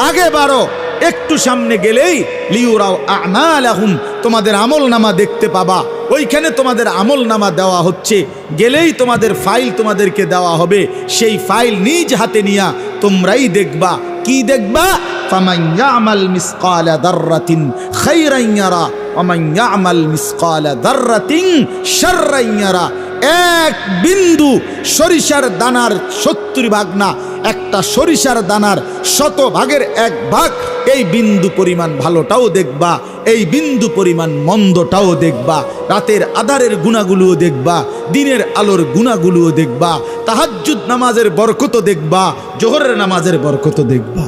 আগে বাড়ো। একটু সামনে গেলেই লিয়ুরাউ আমালাহুম, তোমাদের আমল নামা দেখতে পাবা। ওইখানে তোমাদের আমল নামা দেওয়া হচ্ছে, গেলেই তোমাদের ফাইল তোমাদেরকে দেওয়া হবে। সেই ফাইল নিজ হাতে নিয়া তোমরাই দেখবা। কি দেখবা? ফামান ইয়ামাল মিসকালা দাররাতিন খায়রান ইয়ারা ওয়া মান ইয়ামাল মিসকালা দাররাতিন শাররান ইয়ারা। এক বিন্দু সরিষার দানার 70 ভাগ না, একটা সরিষার দানার 100 ভাগের 1 ভাগ, এই বিন্দু পরিমাণ ভালোটাও দেখবা, এই বিন্দু পরিমাণ মন্দটাও দেখবা। রাতের আধারের গুণাগুলোও দেখবা, দিনের আলোর গুণাগুলোও দেখবা, তাহাজ্জুদ নামাজের বরকতও দেখবা, জোহরের নামাজের বরকতও দেখবা।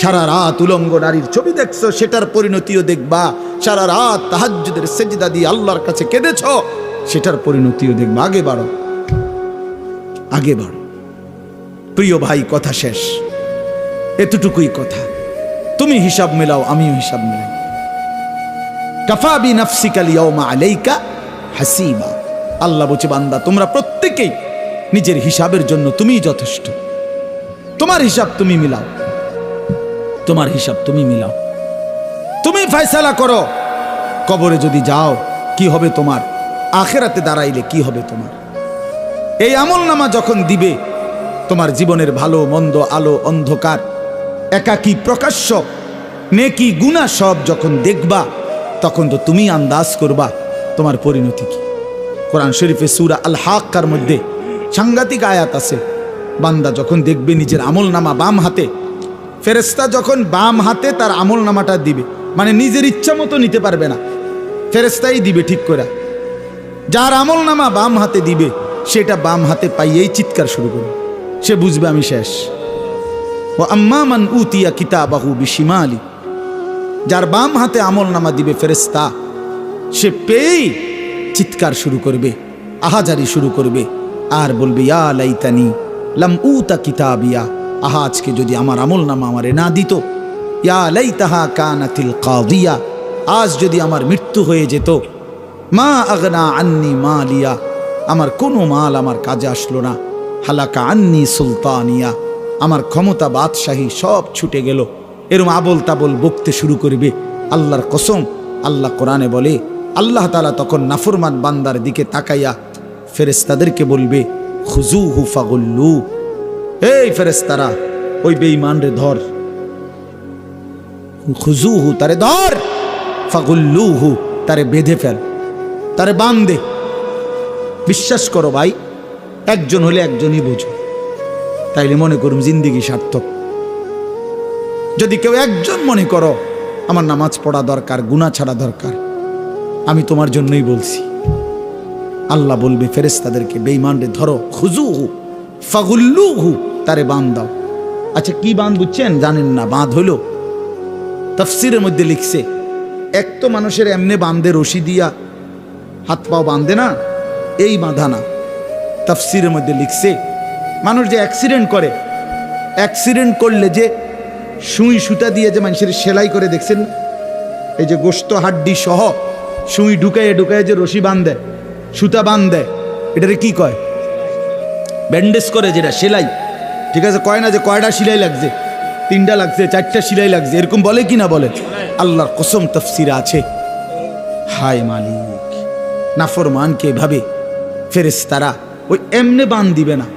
সারা রাত উলঙ্গ নারীর ছবি দেখছো, সেটার পরিণতিও দেখবা। সারা রাত তাহাজ্জুদের সেজদা দিয়ে আল্লাহর কাছে কেঁদেছ, সেটার পরিণতিও দেখবা। আগে বাড়ো, আগে বাড়ো। প্রিয় ভাই, কথা শেষ, এতটুকুই কথা। তুমি হিসাব মেলাও, আমিও হিসাব মেলাই। কাফা বিনাফসিকা আল-ইয়াওমা আলাইকা হাসিবা। আল্লাহ বলছে, বান্দা তোমরা প্রত্যেকেই নিজের হিসাবের জন্য তুমিই যথেষ্ট। তোমার হিসাব তুমি মিলাও, তোমার হিসাব তুমি মিলাও, তুমি ফয়সালা করো। কবরে যদি যাও কি হবে তোমার, আখিরাতে দাঁড়াইলে কি হবে তোমার। এই আমলনামা যখন দিবে, তোমার জীবনের ভালো মন্দ, আলো অন্ধকার, একাকী প্রকাশ্য, নেকি গুনাহ সব যখন দেখবা, তখন তো তুমি আন্দাজ করবা তোমার পরিণতি কি। কোরআন শরীফে সূরা আল হাক্কার মধ্যে সাংঘাতিক আয়াত আছে। বান্দা যখন দেখবে নিজের আমলনামা বাম হাতে, ফেরেশতা যখন বাম হাতে তার আমলনামাটা দিবে, মানে নিজের ইচ্ছা মতো নিতে পারবে না, ফেরেশতাই দিবে ঠিক করে। যার আমলনামা বাম হাতে দিবে, সেটা বাম হাতে পাইয়েই চিৎকার শুরু করবে, সে বুঝবে আমি শেষ। ও আম্মা মান উতিয়া কিতাবাহু বিশিমালি, যার বাম হাতে আমলনামা দিবে ফেরেশতা, সে পেয়েই চিৎকার শুরু করবে, আহাজারি শুরু করবে, আর বলবে ইয়া লাইতানি লাম উতা কিতাবিয়া, আহা আজকে যদি আমার আমলনামা আমারে না দিত, ইয়া লাইতাহা কানাতিল কাদিয়া, আজ যদি আমার মৃত্যু হয়ে যেত, মা আগনা আন্নি মালিয়া, আমার কোনো মাল আমার কাজে আসলো না, হালাকা আন্নি সুলতানিয়া, আমার ক্ষমতা বাদশাহী সব ছুটে গেল। এরম আবল তাবল বকতে শুরু করবে। আল্লাহর কসম, আল্লাহ কোরআনে বলে, আল্লাহ তাআলা তখন নাফরমান বান্দার দিকে তাকাইয়া ফেরেশতাদেরকে বলবে, খুজুহু ফাগুল্লু, এই ফেরেশতারা ওই বেঈমান রে ধর, খুজুহু তারে ধর, ফাগুল্লুহু তারে বেঁধে ফেল, তারে বান্ধে। বিশ্বাস করো ভাই, একজন হলে একজনই বোঝো, তাইলে মনে করুম জিন্দিগি সার্থক। যদি কেউ একজন মনে করো আমার নামাজ পড়া দরকার, গুনাহ ছাড়া দরকার, আমি তোমার জন্যই বলছি। আল্লাহ বলবে ফেরেশতাদেরকে, বেঈমান রে ধরো, খুজুহু ফাগুল্লুহু তারে বাঁধ দাও। আচ্ছা কি বাঁধ বুঝছেন, জানেন না? বাঁধ হইল, তাফসীরের মধ্যে লিখছে, এক তো মানুষের এমনি বাঁধে রশি দিয়া হাত পাও বাঁধে না, এই বাঁধা না। তাফসীরের মধ্যে লিখছে, মানুষ যে অ্যাক্সিডেন্ট করে, অ্যাক্সিডেন্ট করলে যে সুই সুতা দিয়ে যে মানুষের সেলাই করে দেখছেন, এই যে গোশত হাড্ডি সহ সুই ঢুকাইয়ে ঢুকাইয়ে যে রশি বাঁধে, সুতা বাঁধে, এটারে কি কয়? ব্যান্ডেজ করে, যেটা সেলাই। ঠিক আছে, কয় না যে কয়টা সেলাই লাগছে, 3টা লাগছে, 4টা সেলাই লাগছে, এরকম বলে কি না বলে? আল্লাহর কসম তাফসীরে আছে। হায় মালিক, নাফরমানকে এভাবে ফেরেশতারা ওই এমনে বান দিবে না।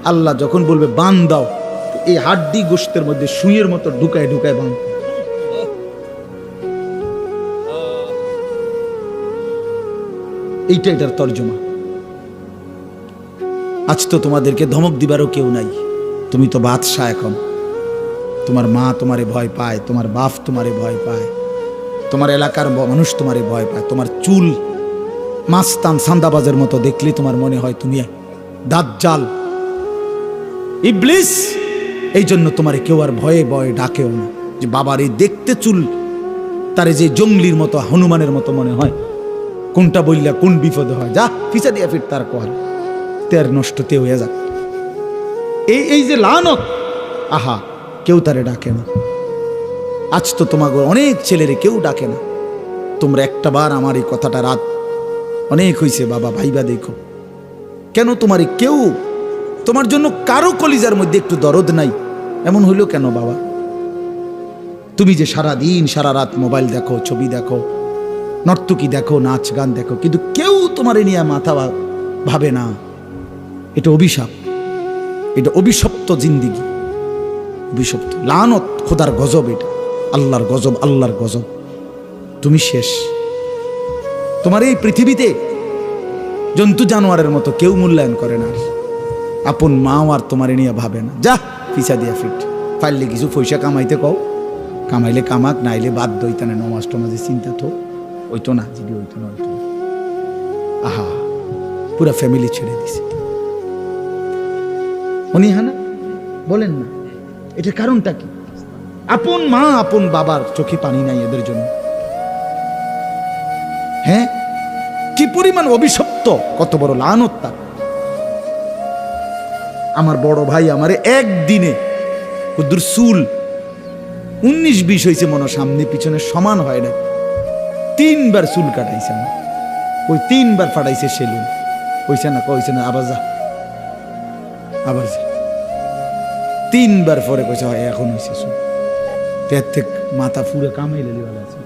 আল্লাহ যখন বলবে বান দাও, এই হাড্ডি গোশতের মধ্যে সুইয়ের মতো ঢুকায় ঢুকায় বান। এইটা এটার তর্জমা। আজ তো তোমাদেরকে ধমক দিবারও কেউ নাই, তুমি তো বাদশা। এখন তোমার মা তোমারে ভয় পায়, তোমার বাপ তোমারে ভয় পায়, তোমার এলাকার মানুষ তোমারে ভয় পায়, তোমার চুল মাস্তান সান্দাবাজের মতো দেখলে তোমার মনে হয় তুমি দাজ্জাল, ইবলিস। এই জন্য তোমারে কেউ আর ভয়ে ভয়ে ডাকেও না, যে বাবার এই দেখতে চুল, তারে যে জঙ্গলির মতো হনুমানের মতো মনে হয়, কোনটা বললে কোন বিপদে হয়, যা পিছা দিয়া ফির তার কল তের নষ্ট তে হয়ে যাক। এই যে লানত, আহা কেউ তারে ডাকে না। আজ তো তোমাকে অনেক ছেলেরে কেউ ডাকে না। তোমরা একটা বার আমার এই কথাটা রাত অনেক হয়েছে বাবা, ভাইবা দেখো, কেন তোমারে কেউ, তোমার জন্য কারো কলিজার মধ্যে একটু দরদ নাই, এমন হইলো কেন বাবা? তুমি যে সারা দিন সারা রাত মোবাইল দেখো, ছবি দেখো, নর্তকী দেখো, নাচ গান দেখো, কিন্তু কেউ তোমারে নিয়ে মাথা ভাবে না। এটা অভিশাপ, এটা অভিশপ্ত জিন্দিগি, অভিশপ্ত লানত, খোদার গজব, এটা আল্লাহর গজব, আল্লাহর গজব। তুমি শেষ। তোমার এই পৃথিবীতে জন্তু জানোয়ারের মতো কেউ মূল্যায়ন করে না। আপন মাও আর তোমারে নিয়ে ভাবে না। যা পিছা দিয়া ফিট, পারলে কিছু পয়সা কামাইতে কও, কামাইলে কামাক, নাইলে বাদ দইতা না, নমাজ টমাজে চিন্তা তো ওইতো না, যদি ওইতো না, ওইতো। আহা, পুরা ফ্যামিলি ছেড়ে দিছে উনি। হ্যাঁ না, বলেন না, এটার কারণটা কি? আপন মা আপন বাবার চোখে পানি নাই এদের জন্য। হ্যাঁ, কি পরিমাণ অভিশপ্ত, কত বড় লানত তার। আমার বড় ভাই আমারে একদিনে কুদ্দুর চুল 19-20 হয়েছে মনে, সামনে পিছনে সমান হয় না, 3 বার চুল কাটাইছে। ওই 3 বার ফাটাইছে সেলুন, কইছে না আবার যা, আবার যা। 3 বার পরে কইছে হয় এখন হয়েছে শুন, তের থেকে মাথা ফুরে কামাই লেলি ভালো আছে।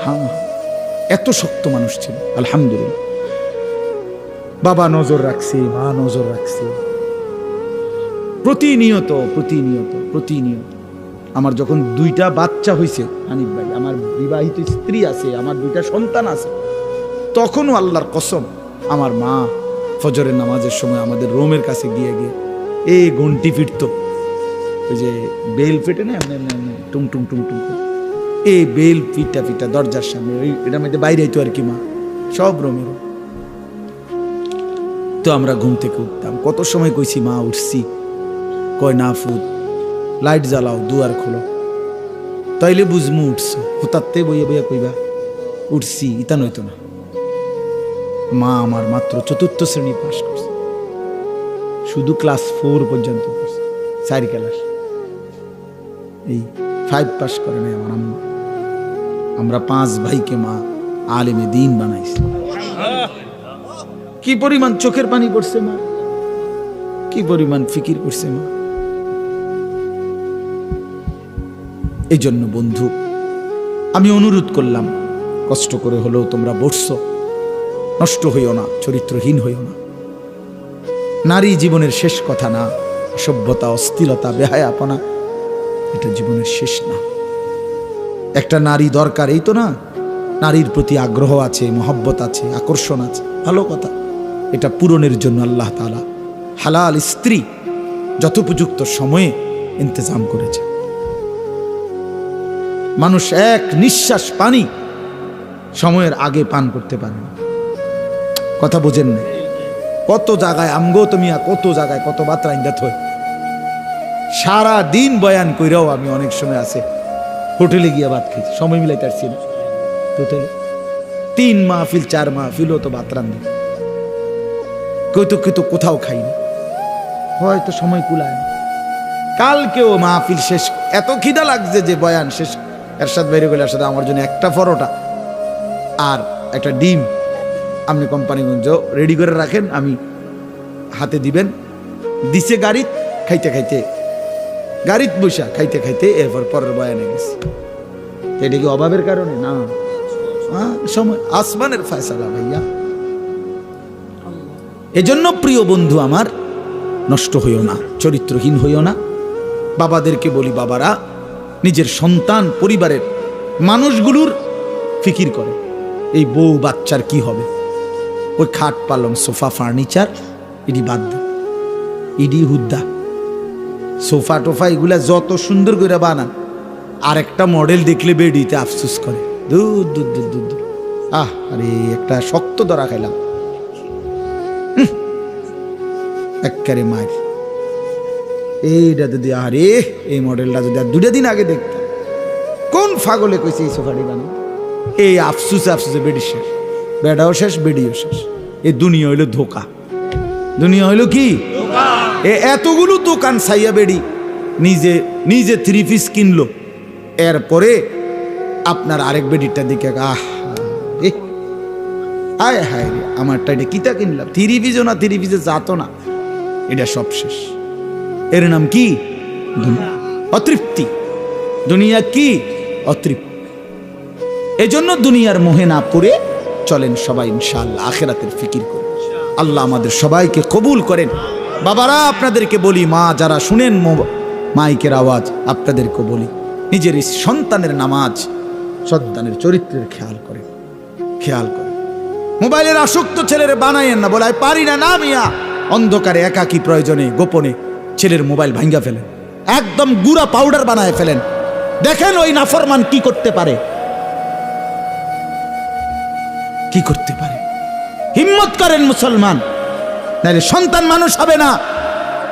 হ্যাঁ, এত শক্ত মানুষ ছিল আলহামদুলিল্লাহ। বাবা নজর রাখছে, মা নজর রাখছে, প্রতিনিয়ত। আমার যখন 2টা বাচ্চা হয়েছে হানিফ ভাই, আমার বিবাহিত স্ত্রী আছে, আমার 2টা সন্তান আছে, তখনও আল্লাহর কসম আমার মা ফজরের নামাজের সময় আমাদের রুমের কাছে গিয়ে এই ঘন্টি ফিরত, ওই যে বেল ফেটে না টুং টুং টুং টুং, এই বেল ফিটা দরজার সামনে, ওই এটার মধ্যে বাইরে তো আর কি মা সব রুমের। তো আমরা ঘুম থেকে উঠতাম, কত সময় কইছি মা উঠছি, কয় না ফুট লাইট জ্বালাও, দুয়ার খোলো, তাইলে বুঝমু উঠছো। হঠাৎ বইয়া কইবা উঠছি, ইতা নইতো না। মা আমার মাত্র 4th শ্রেণী পাস করছে, শুধু ক্লাস 4 পর্যন্ত পড়ছে, 4 ক্লাস, এই 5 পাস করে নাই আমার আম্মা। আমরা 5 ভাইকে মা আলেমে দ্বীন বানাইছে। কি পরিমাণ চোখের পানি পড়ছে মা, কি পরিমাণ ফিকির করছে মা। এই জন্য বন্ধু আমি অনুরোধ করলাম, কষ্ট করে হলেও তোমরা বসছো, নষ্ট হইও না, চরিত্রহীন হইও না। নারী জীবনের শেষ কথা না, সভ্যতা, অস্থিরতা, বেহায়াপনা এটা জীবনের শেষ না। একটা নারী দরকার, এই তো না, নারীর প্রতি আগ্রহ আছে, মহব্বত আছে, আকর্ষণ আছে, ভালো কথা। এটা পূরণের জন্য আল্লাহ তাআলা হালাল স্ত্রী যথোপযুক্ত সময়ে ইন্তজাম করেছে। মানুষ এক নিঃশ্বাস পানি সময়ের আগে পান করতে পারে না, কথা বোঝেন না? কত জায়গায় আমগো তুমি, কত জায়গায় কত বাত্রা ইন্দাত হয়, সারা দিন বয়ান কইরাও আমি অনেক সময় আছে হোটেলে গিয়ে ভাত খেয়েছি, সময় মিলাইতে পারছি না। হোটেলে 3 মাহফিল 4 মাহফিলও তো ভাত রান্ধি, কত কোথাও খাইনি, হয়তো সময় কুলায় না। কালকেও মাহফিল শেষ, এত খিদা লাগছে যে বয়ান শেষ, এরশাদ বাইরে গেলে এরশাদ আমার জন্য একটা পরোটা আর একটা ডিম আপনি কোম্পানিগঞ্জ রেডি করে রাখেন, আমি হাতে দিবেন। দিছে গাড়িত, খাইতে গাড়িত বসা খাইতে এরপর পরের বয়ানে গেছে। এটা কি অভাবের কারণে না? সময় আসমানের ফয়সালা ভাইয়া। এজন্য প্রিয় বন্ধু আমার, নষ্ট হইও না, চরিত্রহীন হইও না। বাবাদেরকে বলি, বাবারা নিজের সন্তান, পরিবারের মানুষগুলোর ফিকির করে, এই বউ বাচ্চার কি হবে, ওই খাট পালং সোফা ফার্নিচার এটি বাদ দেয়, ইডি হুদ্দা সোফা টোফা এগুলা যত সুন্দর করে বানান, আরেকটা মডেল দেখলে বেডিতে আফসুস করে, দূর দূর দূর দূর দূর, আরে একটা শক্ত ধরা খাইলাম একেবারে মায়ের। এইটা যদি আরে এই মডেলটা যদি আর 2 দিন আগে দেখতাম, কোন ফাগলে কইছে এই সোফাটি বানাই, এই আফসুসে বেডি শেষ, বেডাও শেষ, বেডিও শেষ। এই দুনিয়া হইলো ধোকা, দুনিয়া হইলো কি এতগুলো দোকান সাইয়া বেডি নিজে 3 পিস কিনলো, এরপরে আপনার আরেক বেডিটা দিকে হায় হায় রে আমারটা এটা কিতা কিনলাম, 3 পিসও না, 3 পিসে যাতো না, এটা সব শেষ। এর নাম কি? অতৃপ্তি। দুনিয়া কি? অতৃপ্তি। এজন্য দুনিয়ার মোহে না পড়ে চলেন সবাই ইনশাআল্লাহ আখিরাতের ফিকির করে। আল্লাহ আমাদের সবাইকে কবুল করেন। বাবারা আপনাদেরকে বলি, মা যারা শুনেন মাইকের আওয়াজ, আপনাদেরকে বলি, নিজের সন্তানের নামাজ, সন্তানের চরিত্রের খেয়াল করেন। মোবাইলের আসক্ত ছেলের বানাইয়েন না, বলে পারি না, না মিয়া, অন্ধকারে একাকী প্রয়োজনে গোপনে ছেলের মোবাইল ভাঙ্গা ফেলেন, একদম গুঁড়া পাউডার বানায় ফেলেন, দেখেন ওই নাফরমান কি করতে পারে, হিম্মত করেন মুসলমান, নাহলে সন্তান মানুষ হবে না।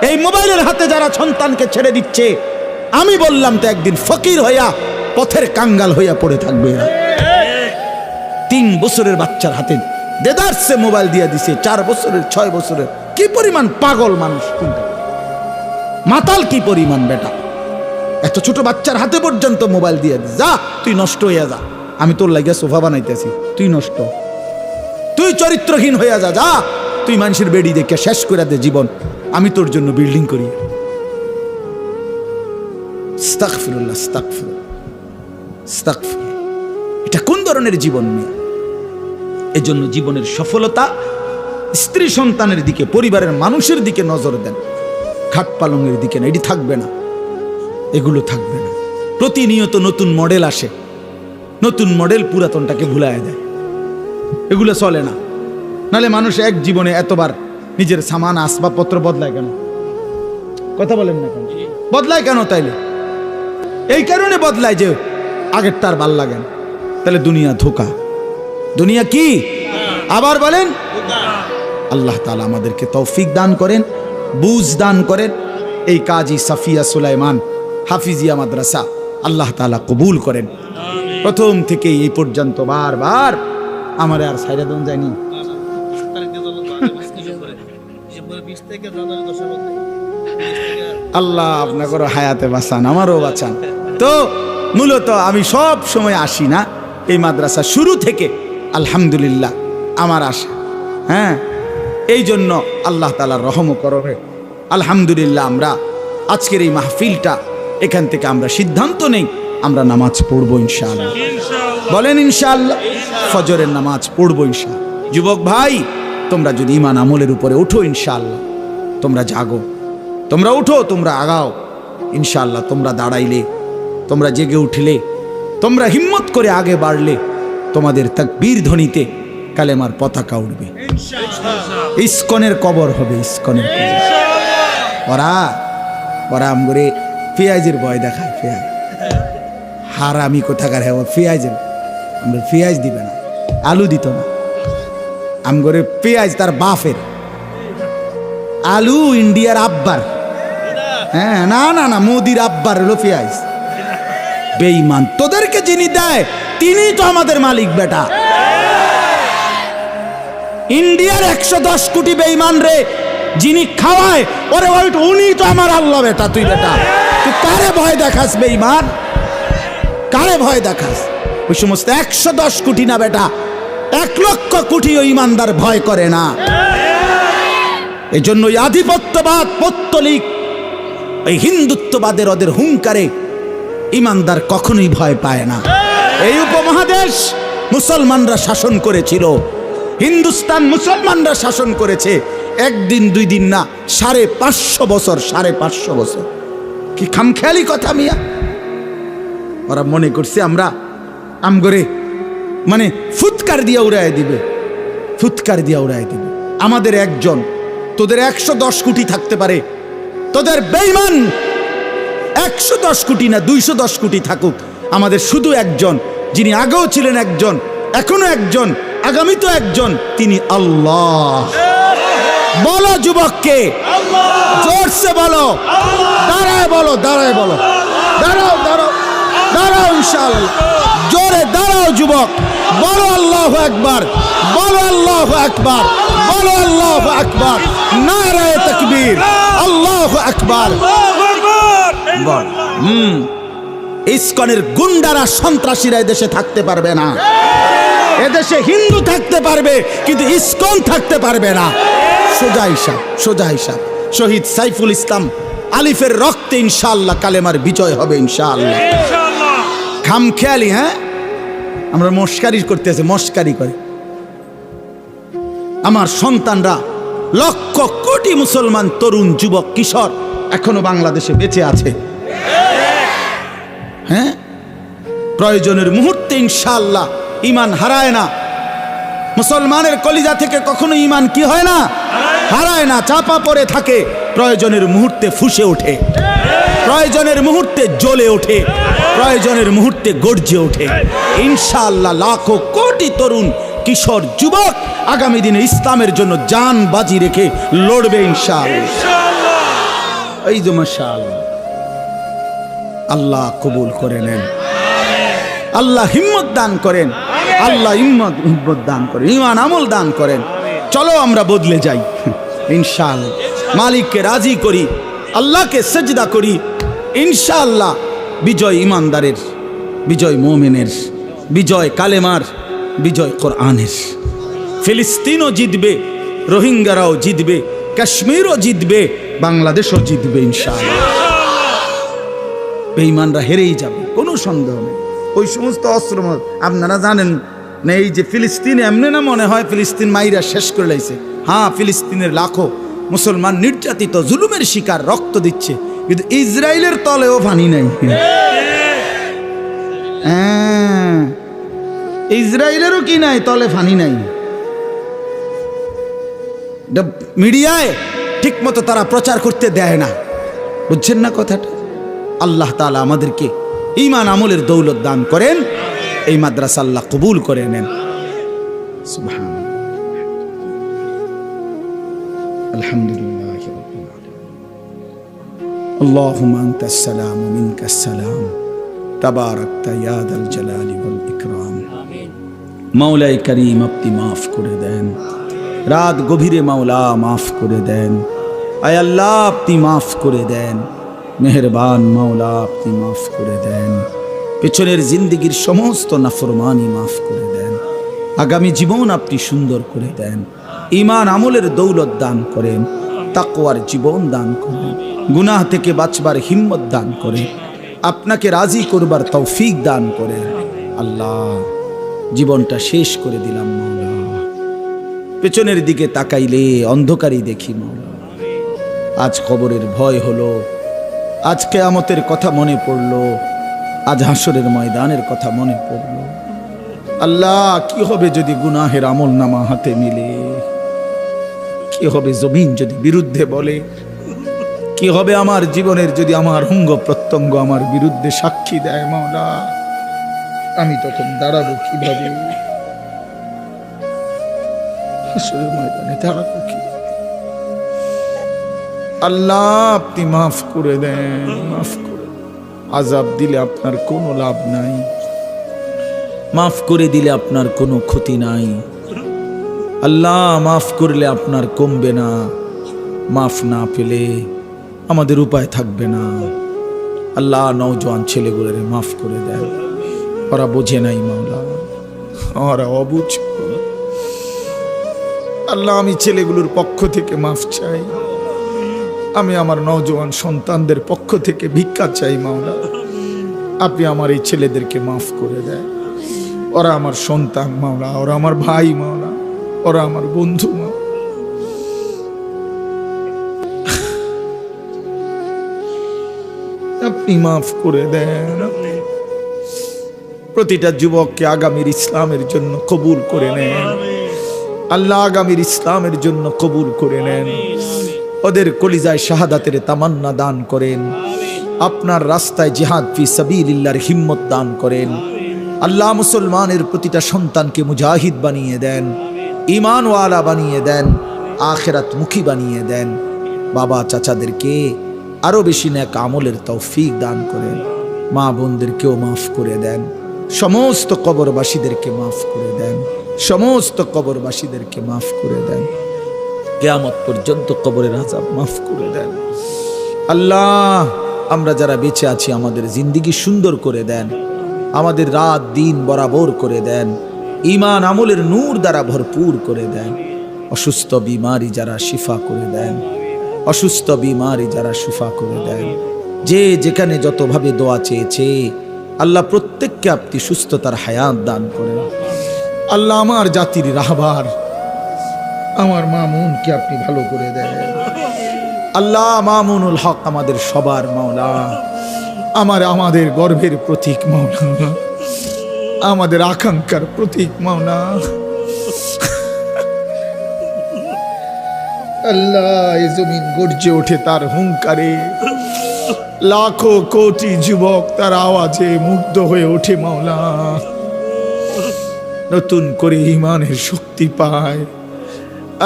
এই মোবাইলের হাতে যারা সন্তানকে ছেড়ে দিচ্ছে, আমি বললাম তো একদিন ফকির হইয়া পথের কাঙ্গাল হইয়া পড়ে থাকবে। 3 বছরের বাচ্চার হাতে দেদারসে মোবাইল দিয়ে দিছে, 4 বছরের 6 বছরের। কি পরিমাণ পাগল মানুষ, মাতাল কি পরিমাণ বেটা, এত ছোট বাচ্চার হাতে পর্যন্ত মোবাইল দিয়ে দিস, যা তুই নষ্ট হইয়া যা, আমি তোর লাগিয়া সোফা বানাইতেছি, তুই নষ্ট। তুই চরিত্রহীন হইয়া যা, যা তুই মানুষের বেড়ি দেখে শেষ করে দে জীবন, আমি তোর জন্য বিল্ডিং করি। আস্তাগফিরুল্লাহ, আস্তাগফিরুল্লাহ, আস্তাগফিরুল্লাহ। এটা কোন ধরনের জীবন নিয়ে? এজন্য জীবনের সফলতা স্ত্রী সন্তানের দিকে, পরিবারের মানুষের দিকে নজর দেন, খাট পালঙের দিকে না। এটি থাকবে না, এগুলো থাকবে না। প্রতিনিয়ত নতুন মডেল আসে, নতুন মডেল পুরাতনটাকে ভুলায় দেয়, এগুলো চলে না। নালে মানুষ এক জীবনে এতবার নিজের সামান আসবাবপত্র বদলায় কেন? কথা বলেন না কেন? বদলায় কেন? তাইলে এই কারণে বদলায় যে আগের তার ভাল লাগে না। তাহলে দুনিয়া ধোঁকা। দুনিয়া কি? আবার বলেন। আল্লাহ তাআলা আমাদেরকে তৌফিক দান করেন, বুঝ দান করেন। এই কাজী সাফিয়া সুলাইমান হাফিজিয়া মাদ্রাসা আল্লাহ তাআলা কবুল করেন। প্রথম থেকে এই পর্যন্ত বারবার আমার আর সাইরা দন যায়নি। আল্লাহ আপনাকে হায়াতে বাঁচান, আমারও বাঁচান। তো মূলত আমি সব সময় আসি না, এই মাদ্রাসা শুরু থেকে আলহামদুলিল্লাহ আমার আশা। হ্যাঁ, এই জন্য আল্লাহ তাআলার রহমত করবে। আলহামদুলিল্লাহ আমরা আজকের এই মাহফিলটা, এখান থেকে আমরা সিদ্ধান্ত নেই আমরা নামাজ পড়বো ইনশাআল্লাহ। বলেন ইনশাআল্লাহ। ফজরের নামাজ পড়বো ইনশাআল্লাহ। যুবক ভাই, তোমরা যদি ঈমান আমলের উপরে উঠো ইনশাআল্লাহ, তোমরা জাগো, তোমরা উঠো, তোমরা আগাও ইনশাআল্লাহ। তোমরা দাঁড়াইলে, তোমরা জেগে উঠলে, তোমরা হিম্মত করে আগে বাড়লে, তোমাদের তাকবীর ধ্বনিতে কালেমার পতাকা উঠবে। ইসকনের কবর হবে, ইসকনের কবর। ওরা আমগরে পেঁয়াজের ভয় দেখায়, পেঁয়াজ হারামি কোথাকার। হ্যাঁ, পেঁয়াজের আমরা পেঁয়াজ দিবে না, আলু দিত না আমগরে। পেঁয়াজ তার বাপের, আলু ইন্ডিয়ার আব্বার। হ্যাঁ, না না না, মোদির আব্বার হলো পেঁয়াজ। বেঈমান, তোদেরকে যিনি দেয় তিনি তো আমাদের মালিক বেটা। ইন্ডিয়ার 110 কোটি বেঈমান রে যিনি খাওয়ায়, ওরে উনি তো আমার আল্লাহ বেটা। তুই বেটা, তুই কারে ভয় দেখাস বেঈমান? কারে ভয় দেখাস? ওই সমস্ত 110 কোটি না বেটা, 1 লক্ষ কোটি ওই ইমানদার ভয় করে না। এই জন্য আধিপত্যবাদ, পৌত্তলিক, এই হিন্দুত্ববাদের ওদের হুঙ্কারে ইমানদার কখনোই ভয় পায় না। এই উপমহাদেশ মুসলমানরা শাসন করেছিল, হিন্দুস্তান মুসলমানরা শাসন করেছে। একদিন দুই দিন না, 550 বছর, 550 বছর। কি খামখেয়ালি কথা মিয়া! ওরা মনে করছে আমরা আমগরে মানে ফুৎকার দিয়া উড়ায় দিবে, ফুৎকার দিয়া উড়ায় দিবে। আমাদের একজন, তোদের 110 কোটি থাকতে পারে, তোদের বেঈমান 110 কোটি না 210 কোটি থাকুক, আমাদের শুধু একজন, যিনি আগেও ছিলেন একজন, এখনো একজন, আগামী তো একজন, তিনি আল্লাহ। বলো যুবককে, জোরসে বলো, দাঁড়ায় বলো, দাঁড়ায় বলো, দাঁড়াও দাঁড়াও দাঁড়াও ইনশাআল্লাহ। জোরে দাঁড়াও যুবক, বলো আল্লাহু আকবার, বলো আল্লাহু আকবার, বলো আল্লাহু আকবার, নারায়ে তাকবীর, আল্লাহু আকবার। ইসকনের গুন্ডারা, সন্ত্রাসীরা এদেশে থাকতে পারবে না। এদেশে হিন্দু থাকতে পারবে, কিন্তু ইসকন থাকতে পারবে না। সোজা হিসাব, সোজা হিসাব। শহীদ সাইফুল ইসলাম আলিফের রক্তে ইনশাআল্লাহ কালেমার বিজয় হবে ইনশাআল্লাহ। খামখেয়ালি, হ্যাঁ, আমরা মস্কারি করতেছে, মস্কারি করে। আমার সন্তানরা, লক্ষ কোটি মুসলমান তরুণ, যুবক, কিশোর এখনো বাংলাদেশে বেঁচে আছে। হ্যাঁ, প্রয়োজনের মুহূর্তে ইনশাআল্লাহ ঈমান হারায় না। মুসলমানের কলিজা থেকে কখনো ঈমান কি হয় না? হারায় না, চাপা পড়ে থাকে। প্রয়োজনের মুহূর্তে ফুঁসে ওঠে, প্রয়োজনের মুহূর্তে জ্বলে ওঠে, প্রয়োজনের মুহূর্তে গর্জে ওঠে। ইনশাআল্লাহ লাখো কোটি তরুণ, কিশোর, যুবক আগামী দিনে ইসলামের জন্য জান বাজি রেখে লড়বে ইনশাআল্লাহ। এই যে মাশাআল্লাহ, আল্লাহ কবুল করে নেন, আল্লাহ হিম্মত দান করেন, আল্লাহ হিম্মত দান করেন, ঈমান আমল দান করেন। চলো আমরা বদলে যাই ইনশাআল্লাহ। মালিককে রাজি করি, আল্লাহকে সেজদা করি ইনশাআল্লাহ। বিজয় ইমানদারের, বিজয় মুমিনের, বিজয় কালেমার, বিজয় কোরআনের। ফিলিস্তিনও জিতবে, রোহিঙ্গারাও জিতবে, কাশ্মীরও জিতবে, বাংলাদেশও জিতবে ইনশাআল্লাহ। বেঈমানরা হেরেই যাবে, কোনো সন্দেহ নেই। ওই সমস্ত অস্ত্র আপনারা জানেন না, এই যে ফিলিস্তিন এমনি না মনে হয় ফিলিস্তিন মাইরা শেষ করে লাইছে। হ্যাঁ, ফিলিস্তিনের লাখো মুসলমান নির্যাতিত, জুলুমের শিকার, রক্ত দিচ্ছে, কিন্তু ইসরায়েলের তলেও পানি নাই। হ্যাঁ, ইসরায়েলেরও কি নাই, তলে পানি নাই। মিডিয়ায় ঠিক মতো তারা প্রচার করতে দেয় না, বুঝছেন না কথাটা? আল্লাহ তাআলা আমাদেরকে ঈমান আমলের দৌলত দান করেন, এই মাদ্রাসা আল্লাহ কবুল করে নেন। সুবহানাল্লাহ, আলহামদুলিল্লাহি রাব্বিল আলামিন। আল্লাহুম্মা আনতাস সালাম ওয়া মিনকাস সালাম, তাবারাকতা ইয়া যাল জালালি ওয়াল ইকরাম। মাওলাই করিম, আপনি মাফ করে দেন, রাত গভীরে মাওলা মাফ করে দেন। আয় আল্লাহ, আপনি মাফ করে দেন, মেহেরবান মাওলা আপনি মাফ করে দেন। পেছনের জিন্দেগির সমস্ত নাফরমানি মাফ করে দেন। আগামী জীবন আপনি সুন্দর করে দেন। ঈমান আমলের দৌলত দান করেন, তাকওয়ার জীবন দান করেন, গুনাহ থেকে বাঁচবার হিম্মত দান করেন, আপনাকে রাজি করবার তৌফিক দান করেন। আল্লাহ, জীবনটা শেষ করে দিলাম মাওলা, পেছনের দিকে তাকাইলে অন্ধকারই দেখি মাওলা। আজ কবরের ভয় হলো, আজ কিয়ামতের কথা মনে পড়লো, আজ হাসরের ময়দানের কথা মনে পড়লো। আল্লাহ, কি হবে যদি গুনাহের আমল নামা হাতে মিলে? কি হবে জমিন যদি বিরুদ্ধে বলে? কি হবে আমার জীবনের যদি আমার অঙ্গ প্রত্যঙ্গ আমার বিরুদ্ধে সাক্ষী দেয়? মাওলা, আমি তখন দাঁড়াবো কিভাবে? হাসরের ময়দানে দাঁড়াবো কি? আল্লাহ, আপনি মাফ করে দেন, মাফ করে। আযাব দিলে আপনার কোনো লাভ নাই, মাফ করে দিলে আপনার কোনো ক্ষতি নাই। আল্লাহ, মাফ করলে আপনার কমবে না, মাফ না পেলে আমাদের উপায় থাকবে না। আল্লাহ, নওজোয়ান ছেলেগুলোরে মাফ করে দেন, ওরা বোঝে নাই মাওলা, ওরা অবুঝ। আল্লাহ, আমি ছেলেগুলোর পক্ষ থেকে মাফ চাই, আমি আমার নওজোয়ান সন্তানদের পক্ষ থেকে ভিক্ষা চাই মাওলা। আপনি আমার এই ছেলেদেরকে মাফ করে দেন, ওরা আমার সন্তান মাওলা, ওরা আমার ভাই মাওলা, ওরা আমার বন্ধু মাওলা। আপনি মাফ করে দেন। প্রতিটা যুবককে আগামীর ইসলামের জন্য কবুল করে নেন আল্লাহ, আগামীর ইসলামের জন্য কবুল করে নেন। ওদের কলিজায় শাহাদাতের তামান্না দান করেন, আপনার রাস্তায় জিহাদ ফি সাবিলিল্লাহর হিম্মত দান করেন। আল্লাহ, মুসলমানের প্রতিটা সন্তানকে মুজাহিদ বানিয়ে দেন, ঈমানওয়ালা বানিয়ে দেন, আখিরাত মুখী বানিয়ে দেন। বাবা চাচাদেরকে আরো বেশি নেক আমলের তৌফিক দান করেন। মা বোনদেরকেও মাফ করে দেন, সমস্ত কবরবাসীদেরকে মাফ করে দেন, সমস্ত কবরবাসীদেরকে মাফ করে দেন। কিয়ামত পর্যন্ত কবরের আযাব মাফ করে দেন। আল্লাহ, আমরা যারা বেঁচে আছি আমাদের জিন্দেগি সুন্দর করে দেন, আমাদের রাত দিন বরাবর করে দেন, ঈমান আমলের নূর দ্বারা ভরপুর করে দেন। অসুস্থ বিমারি যারা শিফা করে দেন, অসুস্থ বিমারি যারা শিফা করে দেন। যে যেখানে যতভাবে দোয়া চেয়েছে আল্লাহ প্রত্যেককে আপনি সুস্থতার হায়াত দান করেন। আল্লাহ, আমার জাতির রাহবার আমার মামুনকে আপনি ভালো করে দেন। আল্লাহ, মামুনুল হক আমাদের সবার মাওলা, আমাদের গর্বের প্রতীক মাওলা, আমাদের আকাঙ্ক্ষার প্রতীক মাওলা। আল্লাহ, এই জমিন গর্জে ওঠে তার হুঙ্কারে, লাখো কোটি যুবক তার আওয়াজে মুগ্ধ হয়ে ওঠে মাওলা। নতুন করে ঈমানের শক্তি পায়।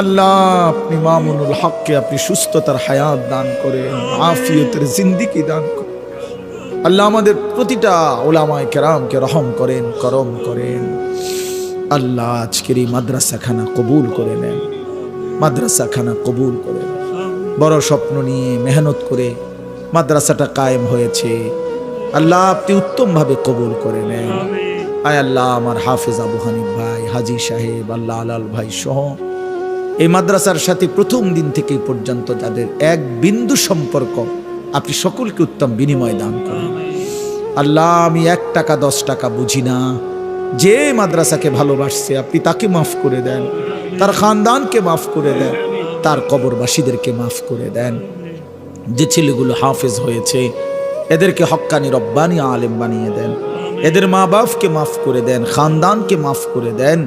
আল্লাহ, আপনি মামুনুল হককে আপনি সুস্থতার হায়াত দান করেন, আফিয়তের জিন্দেগি দান করেন। আল্লাহ, আমাদের প্রতিটা উলামায়ে কেরামকে রহম করেন, করম করেন। আল্লাহ, আজকের এই মাদ্রাসাখানা কবুল করে নেন, মাদ্রাসাখানা কবুল করে নেন। বড় স্বপ্ন নিয়ে মেহনত করে মাদ্রাসাটা কায়েম হয়েছে, আল্লাহ আপনি উত্তমভাবে কবুল করে নেন। আয় আল্লাহ, আমার হাফেজ আবু হানিফ ভাই, হাজি সাহেব, আল্লাহ আলাল ভাই সহ এই মাদ্রাসার সাথে প্রথম দিন থেকে পর্যন্ত যাদের এক বিন্দু সম্পর্ক, আপনি সকলকে উত্তম বিনিময় দান করেন। আল্লাহ, আমি 1 টাকা 10 টাকা বুঝি না, যে মাদ্রাসাকে ভালোবাসছে আপনি তাকে মাফ করে দেন, তার খানদানকে মাফ করে দেন, তার কবরবাসীদেরকে মাফ করে দেন। যে ছেলেগুলো হাফেজ হয়েছে এদেরকে হক্কানি রব্বানি আলেম বানিয়ে দেন, এদের মা বাপকে মাফ করে দেন, খানদানকে মাফ করে দেন।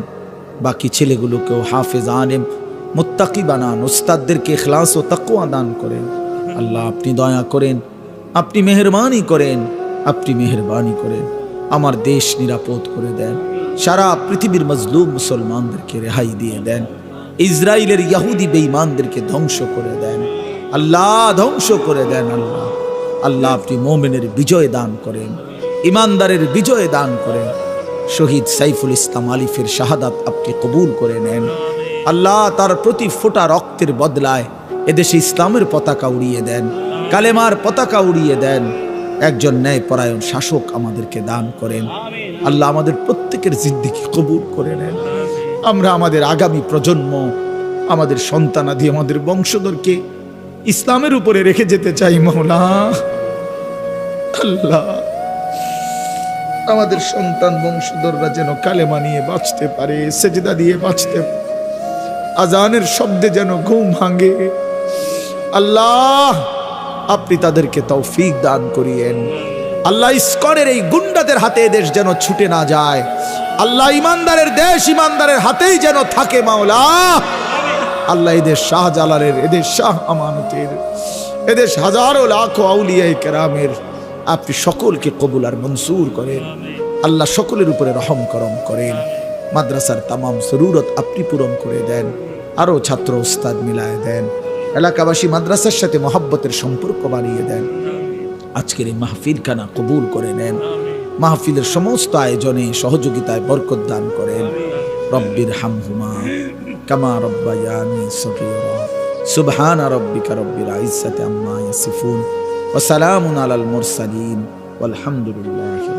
বাকি ছেলেগুলোকেও হাফেজ আলেম মুত্তাকি বানান, উস্তাদদেরকে ইখলাস ও তাকওয়া দান করেন। আল্লাহ, আপনি দয়া করেন, আপনি মেহেরবানি করেন, আপনি মেহেরবানি করেন। আমার দেশ নিরাপদ করে দেন, সারা পৃথিবীর মজলুম মুসলমানদেরকে রেহাই দিয়ে দেন, ইসরায়েলের ইহুদি বেঈমানদেরকে ধ্বংস করে দেন। আল্লাহ, ধ্বংস করে দেন। আল্লাহ আল্লাহ আপনি মুমিনের বিজয় দান করেন, ইমানদারের বিজয় দান করেন। শহীদ সাইফুল ইসলাম আলিফের শাহাদাত আপনি কবুল করে নেন। আল্লাহ, তার প্রতি ফোঁটা রক্তের বদলায় এদেশে ইসলামের পতাকা উড়িয়ে দেন, কালেমার পতাকা উড়িয়ে দেন। একজন ন্যায়পরায়ণ শাসক আমাদেরকে দান করেন। আল্লাহ, আমাদের প্রত্যেকের জিন্দেগি কবুল করে নেন। আমরা আমাদের আগামী প্রজন্ম, আমাদের সন্তানাদি, আমাদের বংশধরকে ইসলামের উপরে রেখে যেতে চাই মাওলা। আল্লাহ, আমাদের সন্তান বংশধররা যেন কালেমা নিয়ে বাঁচতে পারে, সেজদা দিয়ে বাঁচতে পারে, আজানের শব্দে যেন ঘুম ভাঙে। আল্লাহ, আপনি তাদেরকে তৌফিক দান করিয়েন। আল্লাহ, ইস্কনের এই গুন্ডাদের হাতে দেশ যেন ছুটে না যায়। আল্লাহ, ইমানদারের দেশ ইমানদারের হাতেই যেন থাকে মাওলা। আল্লাহ, এদেশ শাহজালালের, এদেশ শাহ আমানতের, এদেশ হাজারো লাখো আউলিয়ায়ে কেরামের আপনি সকলকে কবুল আর মনসুর করেন। আল্লাহ, সকলের উপরে রহম করম করেন। মাদ্রাসার তামাম জরুরত আপনি পূরণ করে দেন, আরো ছাত্র উস্তাদ মিলায় দেন, এলাকাবাসী মাদ্রাসার সাথে মহব্বতের সম্পর্ক বাড়িয়ে দেন। আজকের এই মাহফিলখানা কবুল করে নেন, মাহফিলের সমস্ত আয়োজনে সহযোগিতায় বরকত দান করেন। রব্বির হামহুমা কামা রব্বায়ানি সগীরা। সুবহানা রাব্বিকা রব্বিল ইজ্জাতি আম্মা ইয়াসিফুন ওয়া সালামুন আলাল মুরসালিন ওয়ালহামদুলিল্লাহি।